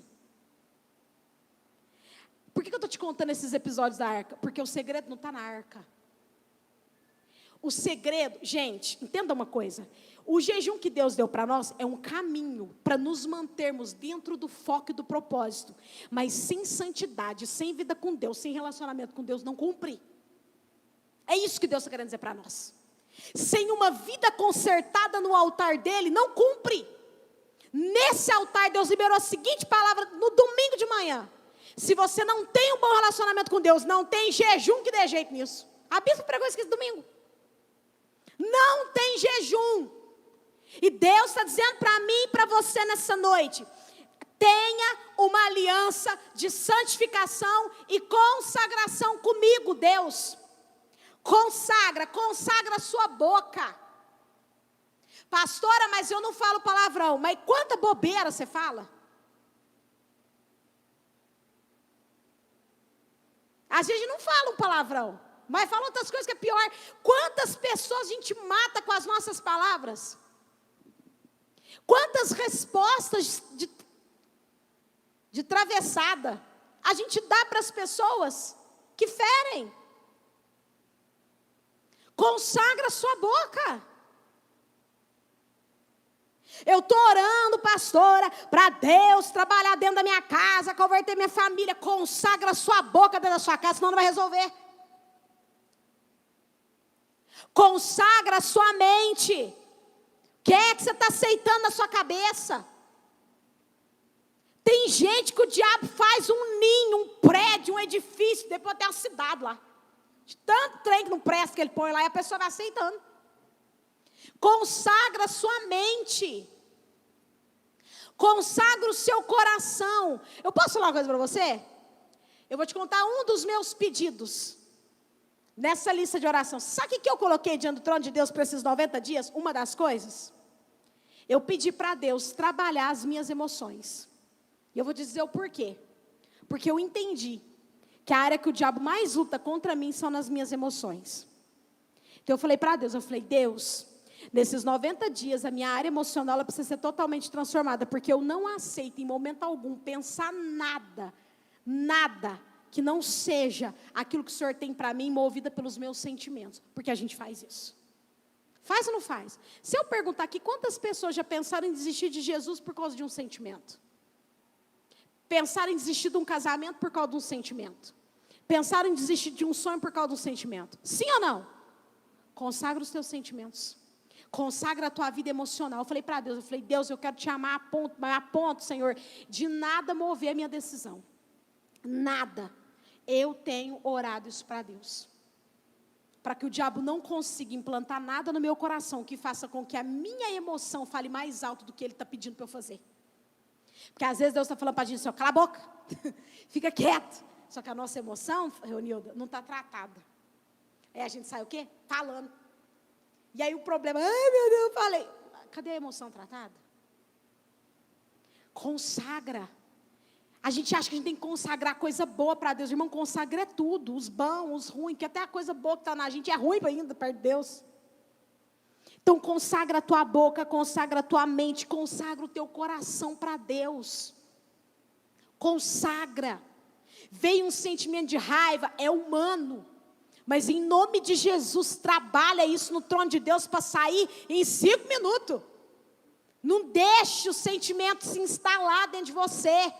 Por que eu estou te contando esses episódios da arca? Porque o segredo não está na arca. O segredo, gente, entenda uma coisa. O jejum que Deus deu para nós é um caminho para nos mantermos dentro do foco e do propósito. Mas sem santidade, sem vida com Deus, sem relacionamento com Deus, não cumpre. É isso que Deus está querendo dizer para nós. sem uma vida consertada no altar dele, não cumpre. Nesse altar, Deus liberou a seguinte palavra no domingo de manhã: se você não tem um bom relacionamento com Deus, não tem jejum que dê jeito nisso. A bispa pregou isso esse domingo. Não tem jejum. E Deus está dizendo para mim e para você nessa noite: tenha uma aliança de santificação e consagração comigo, Deus. Consagra a sua boca. Pastora, mas eu não falo palavrão. Mas quanta bobeira você fala? Às vezes a gente não fala um palavrão, mas fala outras coisas que é pior. Quantas pessoas a gente mata com as nossas palavras? Quantas respostas de travessada a gente dá para as pessoas que ferem? Consagra a sua boca. Eu estou orando, pastora, para Deus trabalhar dentro da minha casa, converter minha família. Consagra a sua boca dentro da sua casa, senão não vai resolver. Consagra a sua mente. O que é que você está aceitando na sua cabeça? Tem gente que o diabo faz um ninho, um prédio, um edifício, depois tem uma cidade lá. De tanto trem que não presta que ele põe lá, e a pessoa vai aceitando. Consagra a sua mente. Consagra o seu coração. Eu posso falar uma coisa para você? Eu vou te contar um dos meus pedidos nessa lista de oração. Sabe o que eu coloquei diante do trono de Deus para esses 90 dias? Uma das coisas. Eu pedi para Deus trabalhar as minhas emoções. E eu vou dizer o porquê. Porque eu entendi que a área que o diabo mais luta contra mim são nas minhas emoções. Então eu falei para Deus, Deus, nesses 90 dias a minha área emocional ela precisa ser totalmente transformada, porque eu não aceito em momento algum pensar nada que não seja aquilo que o Senhor tem para mim, movida pelos meus sentimentos, porque a gente faz isso. Faz ou não faz? Se eu perguntar aqui, quantas pessoas já pensaram em desistir de Jesus por causa de um sentimento? Pensaram em desistir de um casamento por causa de um sentimento? Pensaram em desistir de um sonho por causa de um sentimento? Sim ou não? Consagra os teus sentimentos. Consagra a tua vida emocional. Eu falei para Deus, Deus, eu quero te amar a ponto, Senhor, de nada mover a minha decisão. Nada. Eu tenho orado isso para Deus. Para que o diabo não consiga implantar nada no meu coração que faça com que a minha emoção fale mais alto do que ele está pedindo para eu fazer. Porque às vezes Deus está falando para a gente assim, cala a boca, fica quieto. Só que a nossa emoção, Reunilda, não está tratada. Aí a gente sai o quê? Falando. E aí o problema, ai meu Deus, eu falei, cadê a emoção tratada? Consagra. A gente acha que a gente tem que consagrar coisa boa para Deus. Irmão, consagra é tudo, os bons, os ruins, que até a coisa boa que está na gente é ruim ainda perto de Deus. Então consagra a tua boca, consagra a tua mente, consagra o teu coração para Deus. Consagra. Veio um sentimento de raiva, é humano. Mas em nome de Jesus, trabalha isso no trono de Deus para sair em 5 minutos. Não deixe o sentimento se instalar dentro de você.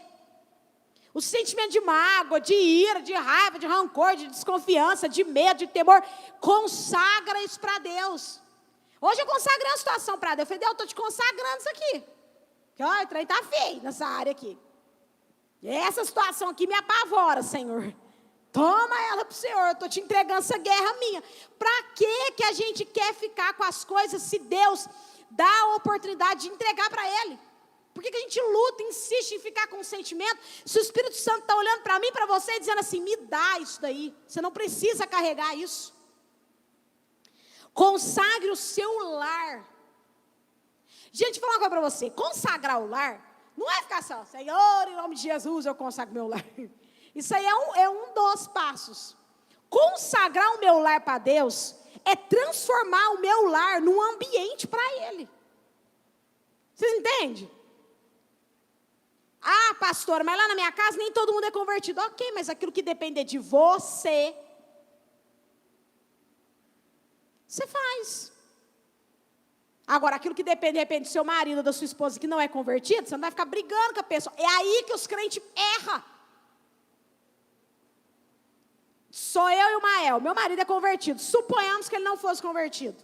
O sentimento de mágoa, de ira, de raiva, de rancor, de desconfiança, de medo, de temor. Consagra isso para Deus. Hoje eu consagrei a situação para Deus. Eu falei, Deus, eu estou te consagrando isso aqui. Porque ó, o trem está feio nessa área aqui. E essa situação aqui me apavora, Senhor. Toma ela para o Senhor, eu estou te entregando essa guerra minha. Para que a gente quer ficar com as coisas se Deus dá a oportunidade de entregar para Ele? Por que a gente luta, insiste em ficar com o sentimento, se o Espírito Santo está olhando para mim, para você, e dizendo assim, me dá isso daí, você não precisa carregar isso. Consagre o seu lar. Gente, vou falar uma coisa para você, consagrar o lar, não é ficar só, Senhor, em nome de Jesus eu consagro meu lar. Isso aí é um dos passos. Consagrar o meu lar para Deus é transformar o meu lar num ambiente para Ele. Vocês entendem? Ah, pastora, mas lá na minha casa nem todo mundo é convertido. Ok, mas aquilo que depender de você, você faz. Agora, aquilo que depende, de repente, do seu marido ou da sua esposa que não é convertido, você não vai ficar brigando com a pessoa. É aí que os crentes erram. Sou eu e o Mael, meu marido é convertido. Suponhamos que ele não fosse convertido.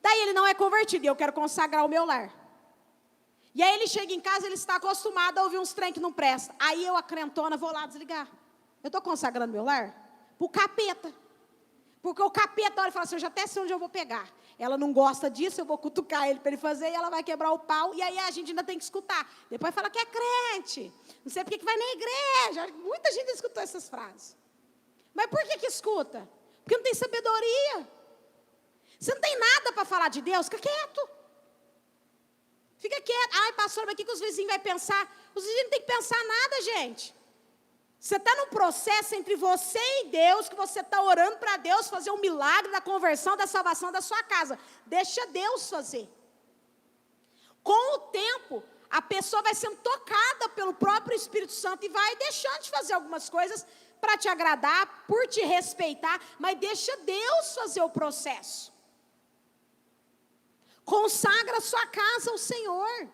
Daí ele não é convertido, e eu quero consagrar o meu lar. E aí ele chega em casa, ele está acostumado a ouvir uns trem que não presta. Aí eu, a crentona, vou lá desligar. Eu estou consagrando meu lar para o capeta. Porque o capeta olha e fala assim, eu já até sei onde eu vou pegar. Ela não gosta disso, eu vou cutucar ele para ele fazer, e ela vai quebrar o pau, e aí a gente ainda tem que escutar. Depois fala que é crente, não sei porque que vai na igreja. Muita gente escutou essas frases. Mas por que escuta? Porque não tem sabedoria. Você não tem nada para falar de Deus, fica quieto. Fica quieto. Ai, pastor, mas o que os vizinhos vão pensar? Os vizinhos não tem que pensar nada, gente. Você está num processo entre você e Deus, que você está orando para Deus fazer um milagre da conversão, da salvação da sua casa. Deixa Deus fazer. Com o tempo, a pessoa vai sendo tocada pelo próprio Espírito Santo e vai deixando de fazer algumas coisas para te agradar, por te respeitar, mas deixa Deus fazer o processo. Consagra a sua casa ao Senhor.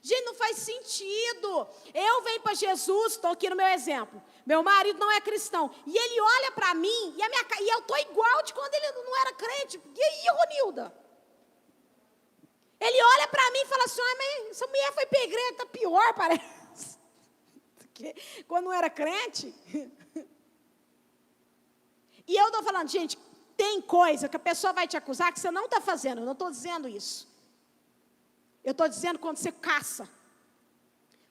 Gente, não faz sentido. Eu venho para Jesus, estou aqui no meu exemplo. Meu marido não é cristão. E ele olha para mim, e eu estou igual de quando ele não era crente. E aí, Ronilda? Ele olha para mim e fala assim, mas essa mulher foi para a igreja, está pior, parece. Porque quando não era crente. E eu estou falando, gente, tem coisa que a pessoa vai te acusar que você não está fazendo. Eu não estou dizendo isso. Eu estou dizendo quando você caça.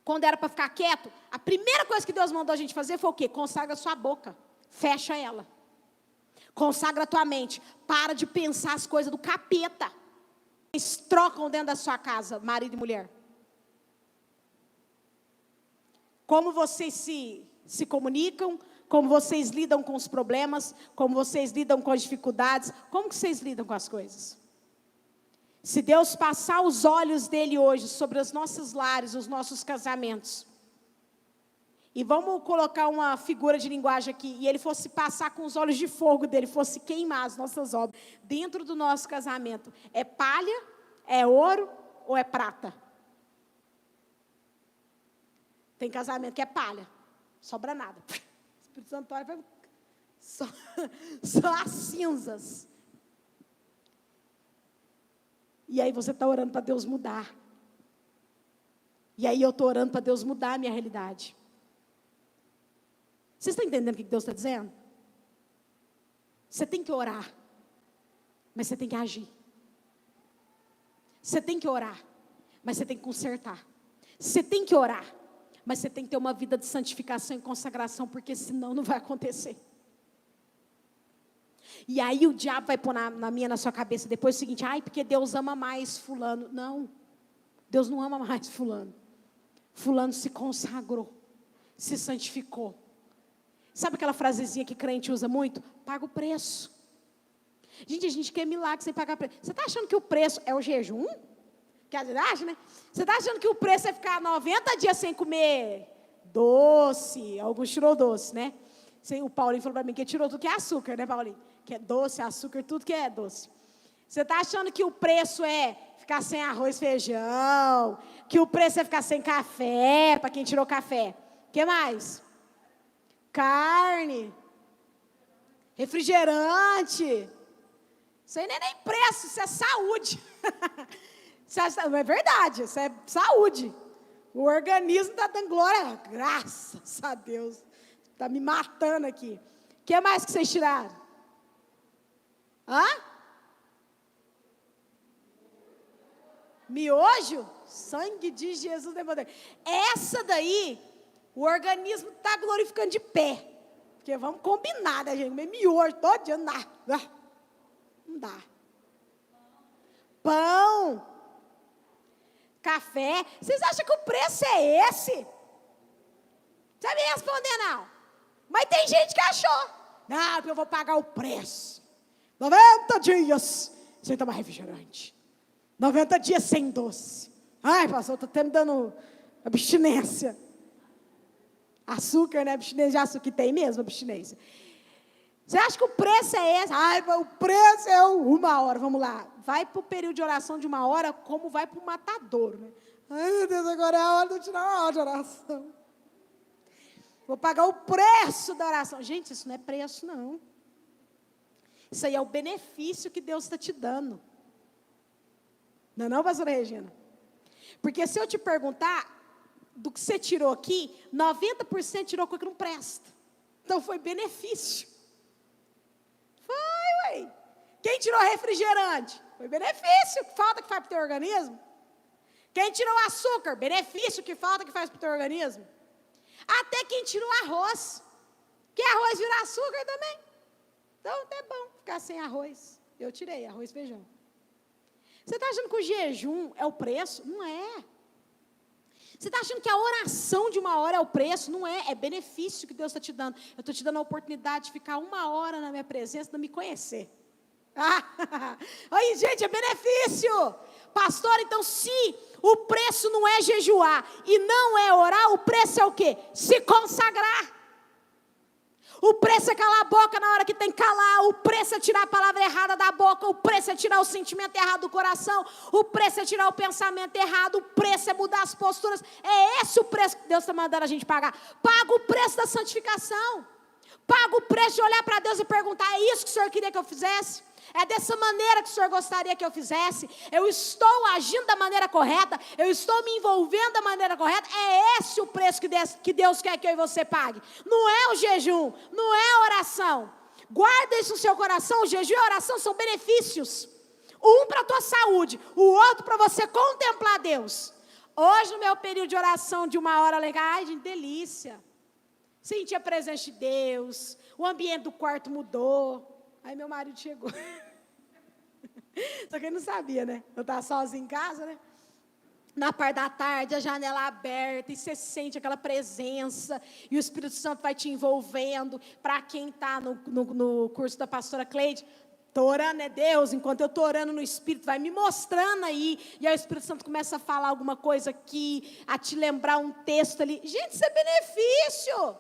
Quando era para ficar quieto, a primeira coisa que Deus mandou a gente fazer foi o quê? Consagra a sua boca. Fecha ela. Consagra a tua mente. Para de pensar as coisas do capeta. Eles trocam dentro da sua casa, marido e mulher. Como vocês se comunicam, como vocês lidam com os problemas, como vocês lidam com as dificuldades, como que vocês lidam com as coisas? Se Deus passar os olhos dele hoje sobre os nossos lares, os nossos casamentos, e vamos colocar uma figura de linguagem aqui, e ele fosse passar com os olhos de fogo dele, fosse queimar as nossas obras, dentro do nosso casamento, é palha, é ouro ou é prata? Tem casamento que é palha, sobra nada. O Espírito Santo vai só as cinzas. E aí você está orando para Deus mudar. E aí eu estou orando para Deus mudar a minha realidade. Vocês estão entendendo o que Deus está dizendo? Você tem que orar, mas você tem que agir. Você tem que orar, mas você tem que consertar. Você tem que orar, mas você tem que ter uma vida de santificação e consagração, porque senão não vai acontecer. E aí o diabo vai pôr na sua cabeça depois o seguinte, ai, porque Deus ama mais fulano. Não, Deus não ama mais fulano. Fulano se consagrou, se santificou. Sabe aquela frasezinha que crente usa muito? Paga o preço. Gente, a gente quer milagre sem pagar preço. Você está achando que o preço é o jejum? Que às vezes acha, né? Você está achando que o preço é ficar 90 dias sem comer doce? Alguns tirou doce, né? O Paulinho falou para mim que tirou tudo que é açúcar, né, Paulinho? Que é doce, açúcar, tudo que é doce. Você está achando que o preço é ficar sem arroz e feijão, que o preço é ficar sem café, para quem tirou café. O que mais? Carne, refrigerante. Isso aí não é nem preço, isso é saúde. Não é verdade, isso é saúde. O organismo está dando glória, graças a Deus. Está me matando aqui. O que mais que vocês tiraram? Hã? Miojo? Sangue de Jesus. Essa daí, o organismo está glorificando de pé. Porque vamos combinar, né, gente? Comer miojo todo dia, não dá. Não dá. Pão. Café. Vocês acham que o preço é esse? Não sabe responder, não. Mas tem gente que achou. Não, porque eu vou pagar o preço. 90 dias sem tomar refrigerante. 90 dias sem doce. Ai, pastor, estou até me dando abstinência. Açúcar, né? Abstinência de açúcar, que tem mesmo abstinência. Você acha que o preço é esse? Ai, o preço é 1 hora. Vamos lá. Vai para o período de oração de 1 hora, como vai para o matadouro, né? Ai, meu Deus, agora é a hora de tirar uma hora de oração. Vou pagar o preço da oração. Gente, isso não é preço, não. Isso aí é o benefício que Deus está te dando. Não é não, pastora Regina? Porque se eu te perguntar, do que você tirou aqui, 90% tirou coisa que não presta. Então foi benefício. Foi, ué. Quem tirou refrigerante? Foi benefício, que falta que faz para o teu organismo. Quem tirou açúcar? Benefício, que falta que faz para o teu organismo. Até quem tirou arroz. Que arroz vira açúcar também. Então é bom ficar sem arroz. Eu tirei arroz e feijão. Você está achando que o jejum é o preço? Não é. Você está achando que a oração de uma hora é o preço? Não é. É benefício que Deus está te dando. Eu estou te dando a oportunidade de ficar 1 hora na minha presença, de me conhecer. Aí, gente, é benefício. Pastor, então se o preço não é jejuar e não é orar, o preço é o quê? Se consagrar. O preço é calar a boca na hora que tem que calar. O preço é tirar a palavra errada da boca. O preço é tirar o sentimento errado do coração. O preço é tirar o pensamento errado. O preço é mudar as posturas. É esse o preço que Deus está mandando a gente pagar. Paga o preço da santificação. Paga o preço de olhar para Deus e perguntar: é isso que o Senhor queria que eu fizesse? É dessa maneira que o Senhor gostaria que eu fizesse? Eu estou agindo da maneira correta? Eu estou me envolvendo da maneira correta? É esse o preço que Deus quer que eu e você pague. Não é o jejum, não é a oração. Guarda isso no seu coração. O jejum e a oração são benefícios. Um para a tua saúde, o outro para você contemplar Deus. Hoje no meu período de oração de 1 hora, ai, gente, delícia. Senti a presença de Deus, o ambiente do quarto mudou. Aí meu marido chegou. Só que ele não sabia, né? Eu estava sozinha em casa, né? Na parte da tarde, a janela aberta, e você sente aquela presença, e o Espírito Santo vai te envolvendo. Para quem está no curso da pastora Cleide, estou orando, é Deus, enquanto eu estou orando no Espírito, vai me mostrando aí, e aí o Espírito Santo começa a falar alguma coisa aqui, a te lembrar um texto ali. Gente, isso é benefício.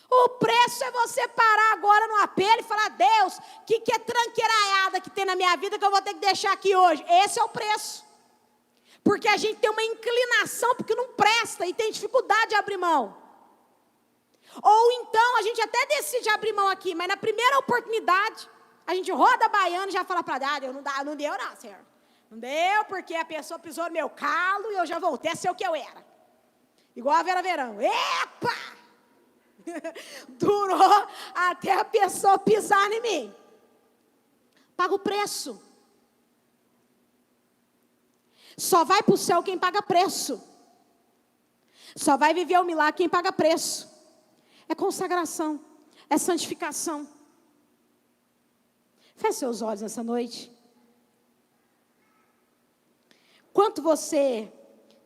O preço é você parar agora no apelo e falar: Deus, que é tranqueiraiada que tem na minha vida que eu vou ter que deixar aqui hoje? Esse é o preço. Porque a gente tem uma inclinação porque não presta e tem dificuldade de abrir mão. Ou então a gente até decide abrir mão aqui, mas na primeira oportunidade a gente roda a baiana e já fala para Deus: não deu não, Senhor. Não deu porque a pessoa pisou no meu calo e eu já voltei a ser o que eu era. Igual a Vera Verão. Epa! Durou até a pessoa pisar em mim. Paga o preço. Só vai para o céu quem paga preço. Só vai viver o milagre quem paga preço. É consagração, é santificação. Feche seus olhos nessa noite. Quanto você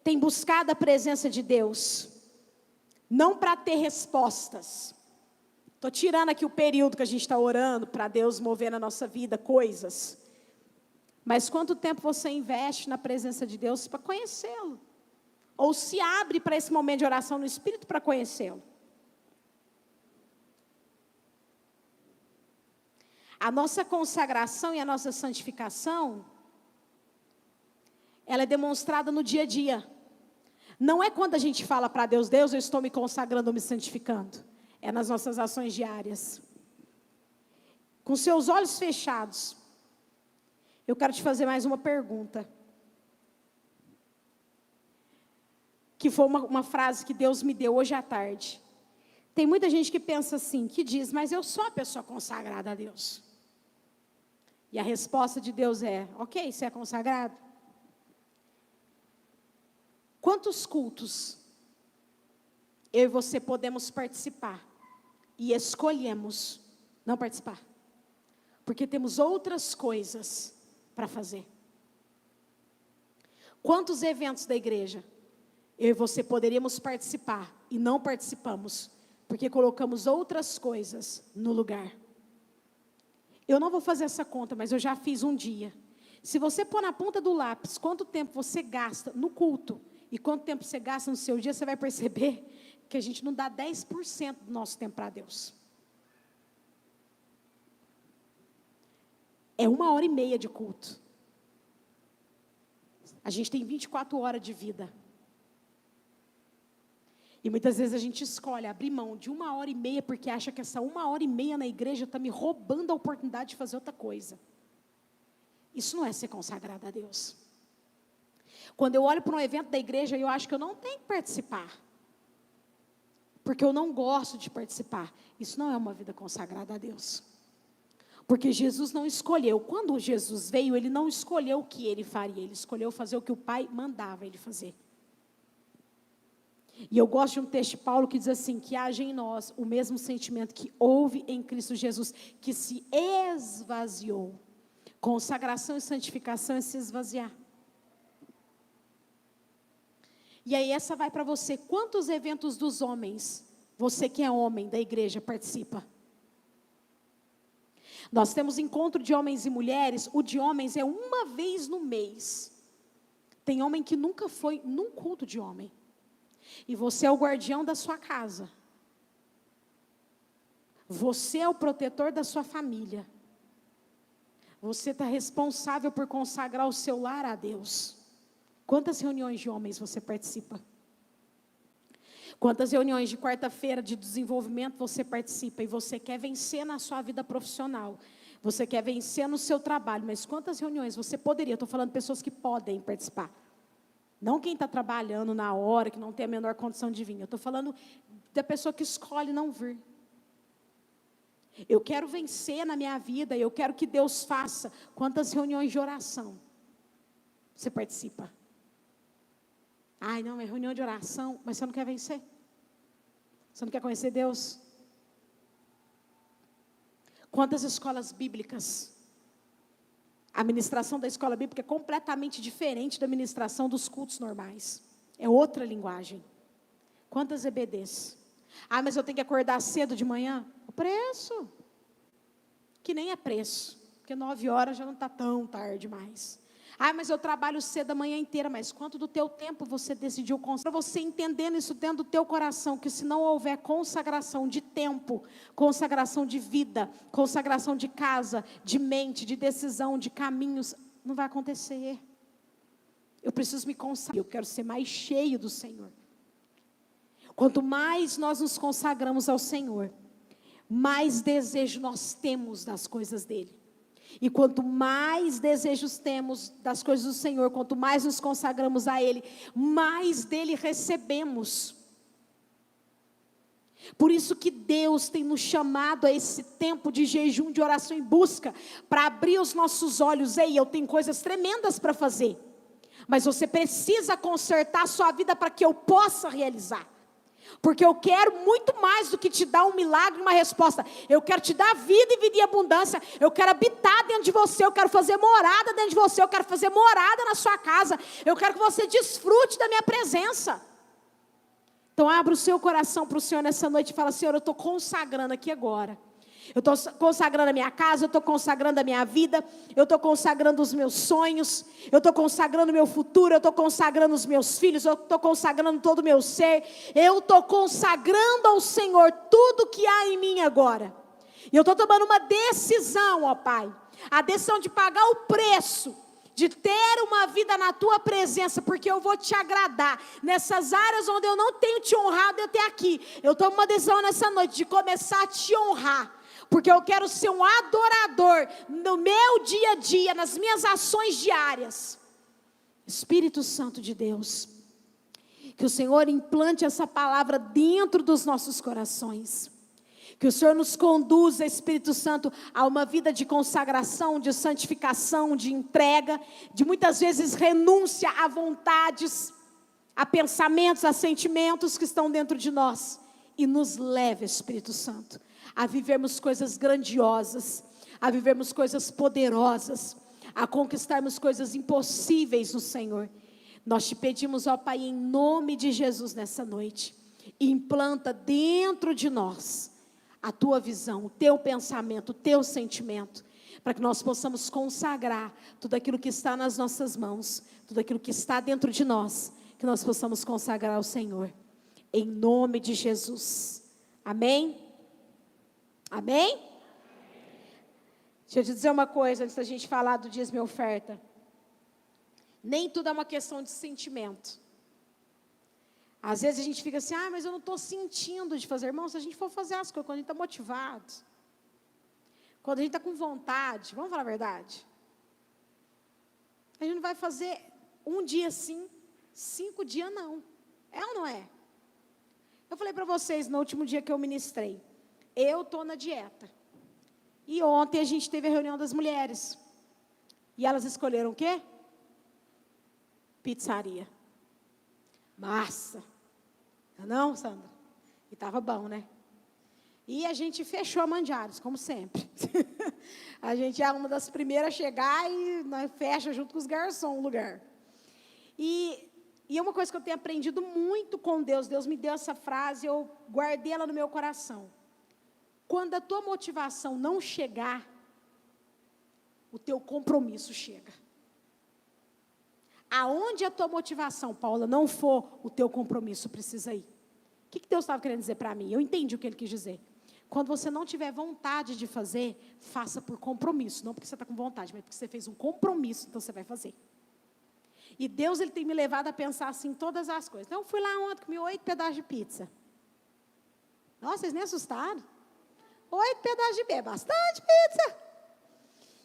tem buscado a presença de Deus? Não para ter respostas. Estou tirando aqui o período que a gente está orando para Deus mover na nossa vida coisas. Mas quanto tempo você investe na presença de Deus para conhecê-lo? Ou se abre para esse momento de oração no Espírito para conhecê-lo? A nossa consagração e a nossa santificação, ela é demonstrada no dia a dia. Não é quando a gente fala para Deus: Deus, eu estou me consagrando ou me santificando. É nas nossas ações diárias. Com seus olhos fechados, eu quero te fazer mais uma pergunta. Que foi uma frase que Deus me deu hoje à tarde. Tem muita gente que pensa assim, que diz: mas eu sou uma pessoa consagrada a Deus. E a resposta de Deus é: ok, você é consagrado? Quantos cultos eu e você podemos participar e escolhemos não participar? Porque temos outras coisas para fazer. Quantos eventos da igreja eu e você poderíamos participar e não participamos porque colocamos outras coisas no lugar? Eu não vou fazer essa conta, mas eu já fiz um dia. Se você pôr na ponta do lápis quanto tempo você gasta no culto e quanto tempo você gasta no seu dia, você vai perceber que a gente não dá 10% do nosso tempo para Deus. É 1h30 de culto. A gente tem 24 horas de vida. E muitas vezes a gente escolhe abrir mão de 1h30, porque acha que essa 1h30 na igreja está me roubando a oportunidade de fazer outra coisa. Isso não é ser consagrado a Deus. Quando eu olho para um evento da igreja, eu acho que eu não tenho que participar, porque eu não gosto de participar. Isso não é uma vida consagrada a Deus. Porque Jesus não escolheu. Quando Jesus veio, Ele não escolheu o que Ele faria. Ele escolheu fazer o que o Pai mandava Ele fazer. E eu gosto de um texto de Paulo que diz assim, que haja em nós o mesmo sentimento que houve em Cristo Jesus, que se esvaziou. Consagração e santificação é se esvaziar. E aí essa vai para você. Quantos eventos dos homens, você que é homem da igreja, participa? Nós temos encontro de homens e mulheres. O de homens é uma vez no mês. Tem homem que nunca foi num culto de homem. E você é o guardião da sua casa. Você é o protetor da sua família. Você está responsável por consagrar o seu lar a Deus. Quantas reuniões de homens você participa? Quantas reuniões de quarta-feira de desenvolvimento você participa? E você quer vencer na sua vida profissional. Você quer vencer no seu trabalho. Mas quantas reuniões você poderia? Estou falando de pessoas que podem participar. Não quem está trabalhando na hora, que não tem a menor condição de vir. Eu estou falando da pessoa que escolhe não vir. Eu quero vencer na minha vida, eu quero que Deus faça. Quantas reuniões de oração você participa? Ai, não, é reunião de oração, mas você não quer vencer? Você não quer conhecer Deus? Quantas escolas bíblicas? A ministração da escola bíblica é completamente diferente da ministração dos cultos normais. É outra linguagem. Quantas EBDs? Ah, mas eu tenho que acordar cedo de manhã? O preço. Que nem é preço. Porque 9 horas já não está tão tarde mais. Ah, mas eu trabalho cedo a manhã inteira. Mas quanto do teu tempo você decidiu consagrar? Para você entendendo isso dentro do teu coração, que se não houver consagração de tempo, consagração de vida, consagração de casa, de mente, de decisão, de caminhos, não vai acontecer. Eu preciso me consagrar. Eu quero ser mais cheio do Senhor. Quanto mais nós nos consagramos ao Senhor, mais desejo nós temos das coisas dEle. E quanto mais desejos temos das coisas do Senhor, quanto mais nos consagramos a Ele, mais dEle recebemos. Por isso que Deus tem nos chamado a esse tempo de jejum, de oração e busca, para abrir os nossos olhos. Ei, eu tenho coisas tremendas para fazer, mas você precisa consertar a sua vida para que eu possa realizar. Porque eu quero muito mais do que te dar um milagre, uma resposta. Eu quero te dar vida e vida em abundância. Eu quero habitar dentro de você. Eu quero fazer morada dentro de você. Eu quero fazer morada na sua casa. Eu quero que você desfrute da minha presença. Então abra o seu coração para o Senhor nessa noite e fala: Senhor, eu estou consagrando aqui agora. Eu estou consagrando a minha casa, eu estou consagrando a minha vida, eu estou consagrando os meus sonhos, eu estou consagrando o meu futuro, eu estou consagrando os meus filhos, eu estou consagrando todo o meu ser, eu estou consagrando ao Senhor tudo que há em mim agora. E eu estou tomando uma decisão, ó Pai, a decisão de pagar o preço, de ter uma vida na Tua presença, porque eu vou Te agradar, nessas áreas onde eu não tenho Te honrado até aqui. Eu tomo uma decisão nessa noite de começar a Te honrar, porque eu quero ser um adorador no meu dia a dia, nas minhas ações diárias. Espírito Santo de Deus, que o Senhor implante essa palavra dentro dos nossos corações. Que o Senhor nos conduza, Espírito Santo, a uma vida de consagração, de santificação, de entrega, de muitas vezes renúncia a vontades, a pensamentos, a sentimentos que estão dentro de nós. E nos leve, Espírito Santo, a vivermos coisas grandiosas, a vivermos coisas poderosas, a conquistarmos coisas impossíveis no Senhor. Nós Te pedimos, ó Pai, em nome de Jesus nessa noite, implanta dentro de nós a Tua visão, o Teu pensamento, o Teu sentimento, para que nós possamos consagrar tudo aquilo que está nas nossas mãos, tudo aquilo que está dentro de nós, que nós possamos consagrar ao Senhor, em nome de Jesus. Amém? Amém? Deixa eu te dizer uma coisa, antes da gente falar do dízimo e oferta. Nem tudo é uma questão de sentimento. Às vezes a gente fica assim, mas eu não estou sentindo de fazer. Irmão, se a gente for fazer as coisas, quando a gente está motivado, quando a gente está com vontade, vamos falar a verdade, a gente não vai fazer um dia sim, 5 dias não. É ou não é? Eu falei para vocês no último dia que eu ministrei, eu estou na dieta. E ontem a gente teve a reunião das mulheres. E elas escolheram o quê? Pizzaria. Massa. Não, Sandra? E estava bom, né? E a gente fechou a Mandiares, como sempre. A gente é uma das primeiras a chegar e nós fecha junto com os garçons o lugar. E é uma coisa que eu tenho aprendido muito com Deus. Deus me deu essa frase, eu guardei ela no meu coração. Quando a tua motivação não chegar, o teu compromisso chega. Aonde a tua motivação, Paula, não for, o teu compromisso precisa ir. O que Deus estava querendo dizer para mim? Eu entendi o que Ele quis dizer. Quando você não tiver vontade de fazer, faça por compromisso. Não porque você está com vontade, mas porque você fez um compromisso, então você vai fazer. E Deus, Ele tem me levado a pensar assim em todas as coisas. Então, eu fui lá ontem, comi 8 pedaços de pizza. Nossa, vocês nem assustaram? 8 pedaços de pizza, bastante pizza.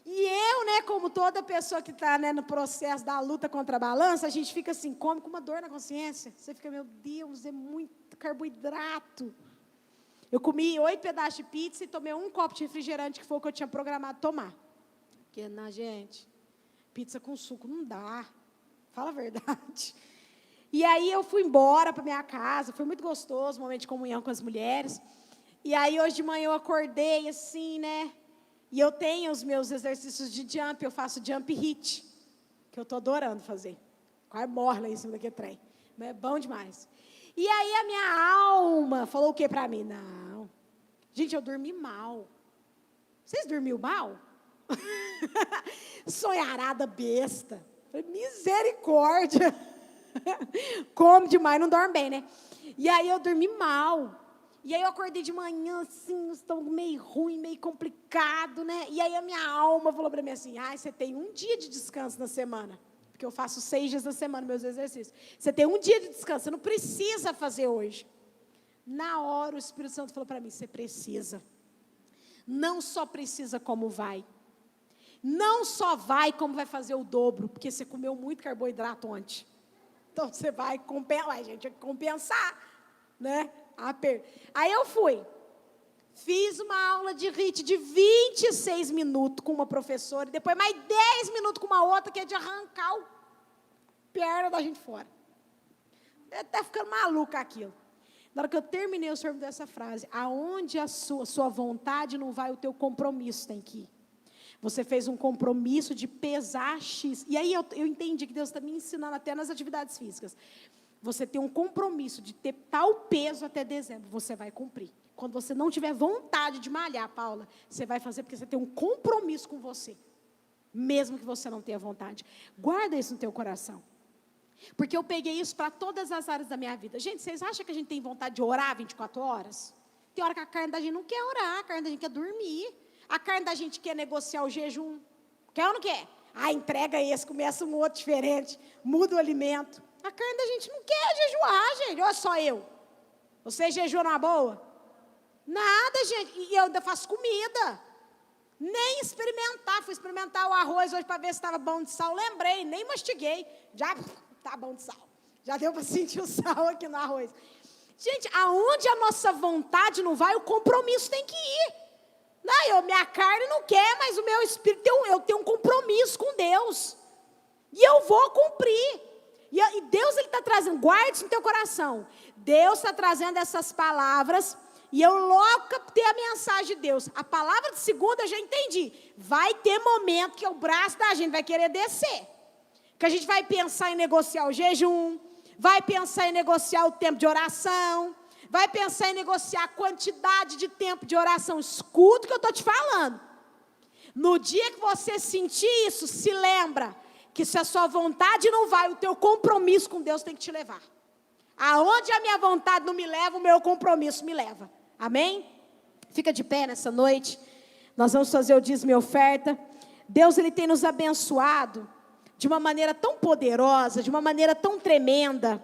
E eu, como toda pessoa que está no processo da luta contra a balança, a gente fica assim, come com uma dor na consciência. Você fica, meu Deus, é muito carboidrato. Eu comi 8 pedaços de pizza e tomei um copo de refrigerante, que foi o que eu tinha programado tomar. Porque, gente, pizza com suco não dá. Fala a verdade. E aí eu fui embora para minha casa, foi muito gostoso, um momento de comunhão com as mulheres. E aí hoje de manhã eu acordei assim, E eu tenho os meus exercícios de jump, eu faço jump hit, que eu estou adorando fazer. Quase morre lá em cima daquele trem. Mas é bom demais. E aí a minha alma falou o que para mim? Não. Gente, eu dormi mal. Vocês dormiram mal? Sonharada besta. Falei, misericórdia. Come demais, não dorme bem, E aí eu dormi mal. E aí eu acordei de manhã, assim, estômago meio ruim, meio complicado, E aí a minha alma falou para mim assim, você tem um dia de descanso na semana. Porque eu faço 6 dias na semana, meus exercícios. Você tem um dia de descanso, você não precisa fazer hoje. Na hora o Espírito Santo falou para mim, você precisa. Não só precisa como vai. Não só vai como vai fazer o dobro, porque você comeu muito carboidrato ontem. Então você vai compensar, gente, compensar, Aí eu fui, fiz uma aula de HIIT de 26 minutos com uma professora, e depois mais 10 minutos com uma outra, que é de arrancar o perna da gente fora. Até ficando maluca aquilo. Na hora que eu terminei, o Senhor me deu essa frase, aonde a sua vontade não vai, o teu compromisso tem que ir. Você fez um compromisso de pesar X, e aí eu entendi que Deus está me ensinando até nas atividades físicas. Você tem um compromisso de ter tal peso até dezembro, você vai cumprir. Quando você não tiver vontade de malhar, Paula, você vai fazer porque você tem um compromisso com você. Mesmo que você não tenha vontade. Guarda isso no teu coração. Porque eu peguei isso para todas as áreas da minha vida. Gente, vocês acham que a gente tem vontade de orar 24 horas? Tem hora que a carne da gente não quer orar, a carne da gente quer dormir. A carne da gente quer negociar o jejum. Quer ou não quer? Entrega esse, começa um outro diferente, muda o alimento. A carne da gente não quer jejuar, gente. Olha só eu. Vocês jejuam na boa? Nada, gente. E eu ainda faço comida. Nem experimentar. Fui experimentar o arroz hoje para ver se estava bom de sal. Lembrei, nem mastiguei. Já está bom de sal. Já deu para sentir o sal aqui no arroz. Gente, aonde a nossa vontade não vai, o compromisso tem que ir. Minha carne não quer, mas o meu espírito, eu tenho um compromisso com Deus. E eu vou cumprir. E Deus, Ele está trazendo, guarde isso no teu coração. Deus está trazendo essas palavras, e eu logo captei a mensagem de Deus. A palavra de segunda eu já entendi. Vai ter momento que o braço da gente vai querer descer. Que a gente vai pensar em negociar o jejum, vai pensar em negociar o tempo de oração, vai pensar em negociar a quantidade de tempo de oração. Escuta o que eu estou te falando. No dia que você sentir isso, se lembra que se a sua vontade não vai, o teu compromisso com Deus tem que te levar. Aonde a minha vontade não me leva, o meu compromisso me leva. Amém? Fica de pé nessa noite. Nós vamos fazer o dízimo e oferta. Deus, Ele tem nos abençoado de uma maneira tão poderosa, de uma maneira tão tremenda.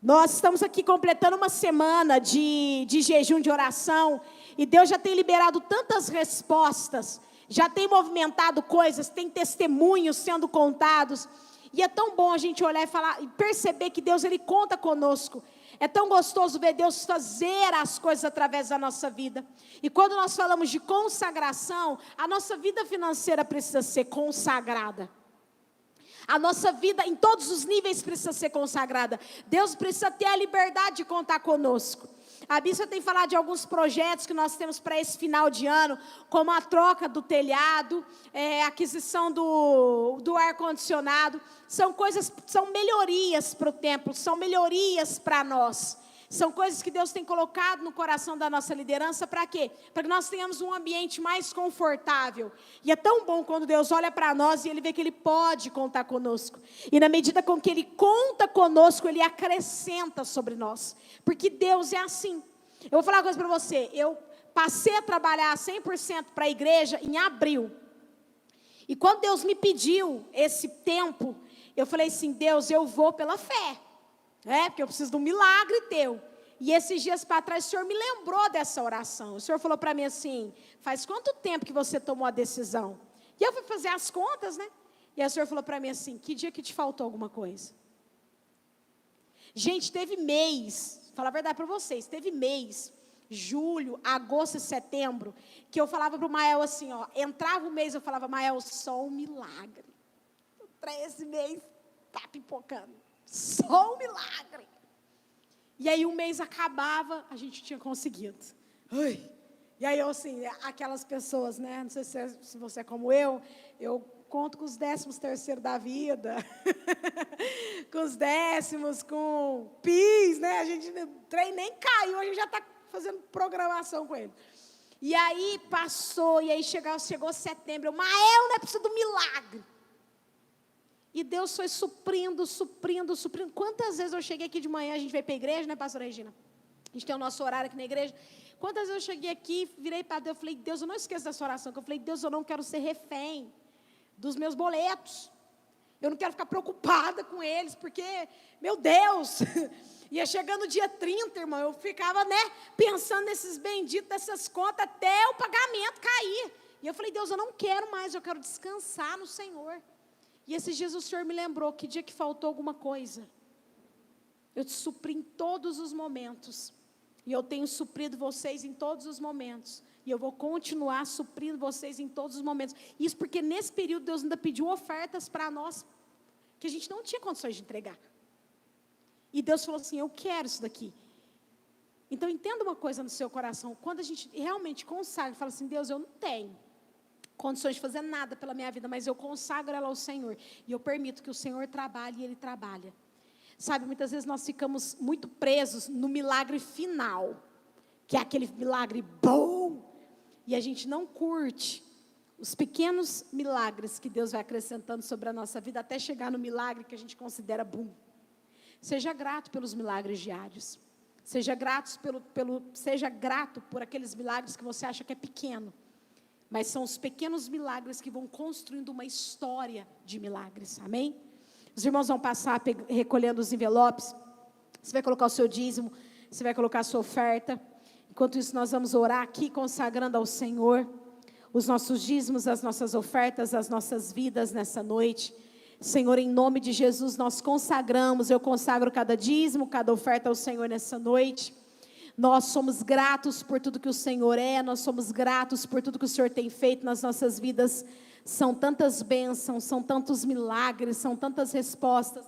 Nós estamos aqui completando uma semana de jejum, de oração, e Deus já tem liberado tantas respostas, já tem movimentado coisas, tem testemunhos sendo contados, e é tão bom a gente olhar e falar, e perceber que Deus, Ele conta conosco. É tão gostoso ver Deus fazer as coisas através da nossa vida. E quando nós falamos de consagração, a nossa vida financeira precisa ser consagrada. A nossa vida em todos os níveis precisa ser consagrada. Deus precisa ter a liberdade de contar conosco. A Bíblia tem falado de alguns projetos que nós temos para esse final de ano, como a troca do telhado, aquisição do ar-condicionado. São coisas, são melhorias para o templo, são melhorias para nós. São coisas que Deus tem colocado no coração da nossa liderança, para quê? Para que nós tenhamos um ambiente mais confortável. E é tão bom quando Deus olha para nós e Ele vê que Ele pode contar conosco. E na medida com que Ele conta conosco, Ele acrescenta sobre nós. Porque Deus é assim. Eu vou falar uma coisa para você. Eu passei a trabalhar 100% para a igreja em abril. E quando Deus me pediu esse tempo, eu falei assim, Deus, eu vou pela fé. Porque eu preciso de um milagre teu. E esses dias para trás, o Senhor me lembrou dessa oração. O Senhor falou para mim assim, faz quanto tempo que você tomou a decisão? E eu fui fazer as contas, né? E aí o Senhor falou para mim assim, que dia que te faltou alguma coisa? Gente, teve mês, vou falar a verdade para vocês, teve mês, julho, agosto e setembro, que eu falava para o Mael assim, entrava o mês, eu falava, Mael, só um milagre. Para esse mês, tá pipocando. Só um milagre. E aí o mês acabava, a gente tinha conseguido. E aí eu assim, aquelas pessoas, né? Não sei se você é como eu conto com os 13º da vida, com os décimos, com PIS, né? A gente, o trem nem caiu, a gente já está fazendo programação com ele. E aí passou, e aí chegou setembro, Mael, não é preciso do milagre. E Deus foi suprindo. Quantas vezes eu cheguei aqui de manhã, a gente veio para a igreja, né, pastora Regina? A gente tem o nosso horário aqui na igreja. Quantas vezes eu cheguei aqui, virei para Deus, eu falei, Deus, eu não esqueço dessa oração, que eu falei, Deus, eu não quero ser refém dos meus boletos. Eu não quero ficar preocupada com eles, porque, meu Deus, ia chegando o dia 30, irmão, eu ficava, né, pensando nesses benditos, dessas contas, até o pagamento cair. E eu falei, Deus, eu não quero mais, eu quero descansar no Senhor. E esses dias o Senhor me lembrou, que dia que faltou alguma coisa, eu te supri em todos os momentos, e eu tenho suprido vocês em todos os momentos, e eu vou continuar suprindo vocês em todos os momentos. Isso porque nesse período Deus ainda pediu ofertas para nós, que a gente não tinha condições de entregar. E Deus falou assim, eu quero isso daqui. Então entenda uma coisa no seu coração, quando a gente realmente consagra, fala assim, Deus, eu não tenho condições de fazer nada pela minha vida, mas eu consagro ela ao Senhor, e eu permito que o Senhor trabalhe, e Ele trabalha. Sabe, muitas vezes nós ficamos muito presos no milagre final, que é aquele milagre bom, e a gente não curte os pequenos milagres que Deus vai acrescentando sobre a nossa vida, até chegar no milagre que a gente considera bom. Seja grato pelos milagres diários, seja grato por aqueles milagres que você acha que é pequeno, mas são os pequenos milagres que vão construindo uma história de milagres, amém? Os irmãos vão passar recolhendo os envelopes, você vai colocar o seu dízimo, você vai colocar a sua oferta. Enquanto isso nós vamos orar aqui, consagrando ao Senhor os nossos dízimos, as nossas ofertas, as nossas vidas nessa noite. Senhor, em nome de Jesus nós consagramos, eu consagro cada dízimo, cada oferta ao Senhor nessa noite. Nós somos gratos por tudo que o Senhor é, nós somos gratos por tudo que o Senhor tem feito nas nossas vidas. São tantas bênçãos, são tantos milagres, são tantas respostas,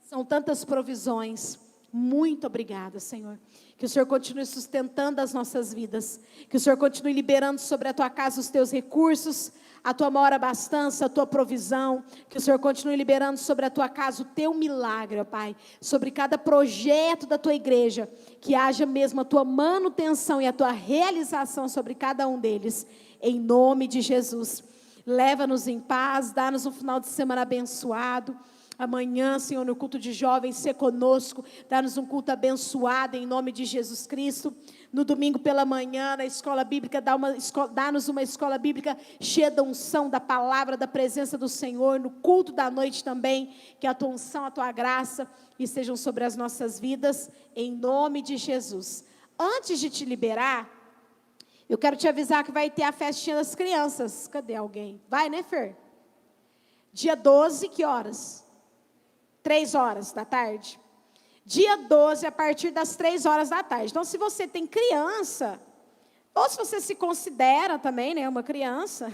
são tantas provisões. Muito obrigada, Senhor. Que o Senhor continue sustentando as nossas vidas, que o Senhor continue liberando sobre a tua casa os teus recursos, a tua maior abastança, a tua provisão, que o Senhor continue liberando sobre a tua casa o teu milagre, ó Pai, sobre cada projeto da tua igreja, que haja mesmo a tua manutenção e a tua realização sobre cada um deles, em nome de Jesus. Leva-nos em paz, dá-nos um final de semana abençoado, Amanhã, Senhor, no culto de jovens, ser conosco, dá-nos um culto abençoado em nome de Jesus Cristo. No domingo pela manhã, na escola bíblica, dá-nos uma escola bíblica cheia da unção, da palavra, da presença do Senhor. No culto da noite também, que a tua unção, a tua graça estejam sobre as nossas vidas, em nome de Jesus. Antes de te liberar, eu quero te avisar que vai ter a festinha das crianças. Cadê alguém? Vai, né, Fer? Dia 12, que horas? 3 horas da tarde. Dia 12, a partir das 3 horas da tarde. Então, se você tem criança, ou se você se considera também, né, uma criança,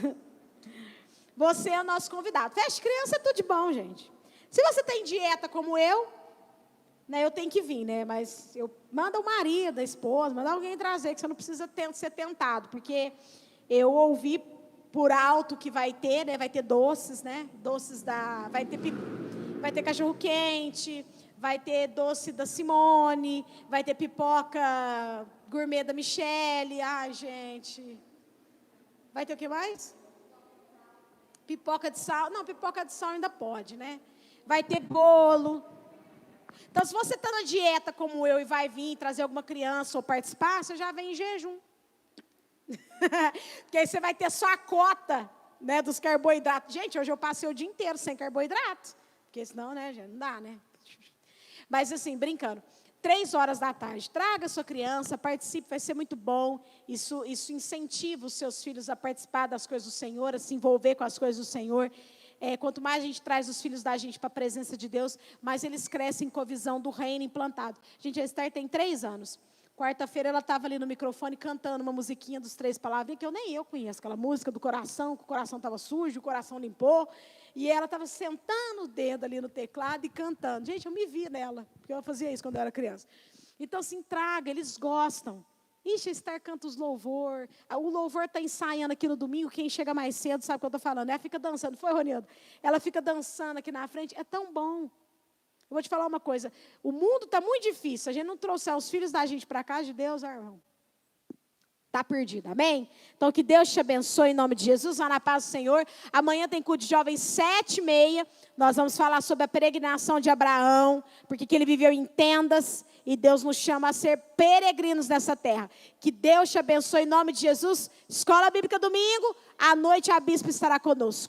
você é o nosso convidado. Festa de criança é tudo de bom, gente. Se você tem dieta como eu, né, eu tenho que vir, né, mas manda o marido, a esposa, manda alguém trazer, que você não precisa ser tentado, porque eu ouvi por alto que vai ter, né, vai ter doces, né, vai ter cachorro-quente, vai ter doce da Simone, vai ter pipoca gourmet da Michele. Ai, gente. Vai ter o que mais? Pipoca de sal. Não, pipoca de sal ainda pode, né? Vai ter bolo. Então, se você está na dieta como eu e vai vir trazer alguma criança ou participar, você já vem em jejum. Porque aí você vai ter só a cota, né, dos carboidratos. Gente, hoje eu passei o dia inteiro sem carboidrato. Porque senão, né, já não dá, né? Mas assim, brincando, 3 horas da tarde, traga sua criança, participe, vai ser muito bom. Isso incentiva os seus filhos a participar das coisas do Senhor, a se envolver com as coisas do Senhor. Quanto mais a gente traz os filhos da gente para a presença de Deus, mais eles crescem com a visão do reino implantado. Gente, a Esther tem 3 anos. Quarta-feira ela estava ali no microfone cantando uma musiquinha dos 3 palavras, que nem eu conheço, aquela música do coração, que o coração estava sujo, o coração limpou. E ela estava sentando o dedo ali no teclado e cantando. Gente, eu me vi nela, porque eu fazia isso quando eu era criança. Então, assim, traga, eles gostam. Ixi, a Esther canta os louvor. O louvor está ensaiando aqui no domingo. Quem chega mais cedo sabe o que eu estou falando. Ela fica dançando. Foi, Ronildo? Ela fica dançando aqui na frente. É tão bom. Eu vou te falar uma coisa. O mundo está muito difícil. Se a gente não trouxer os filhos da gente para a casa de Deus, irmão, está perdido, amém? Então, que Deus te abençoe em nome de Jesus, vá na paz do Senhor. Amanhã tem culto de jovens 7h30, nós vamos falar sobre a peregrinação de Abraão, porque que ele viveu em tendas, e Deus nos chama a ser peregrinos nessa terra. Que Deus te abençoe em nome de Jesus. Escola Bíblica domingo, à noite a bispa estará conosco.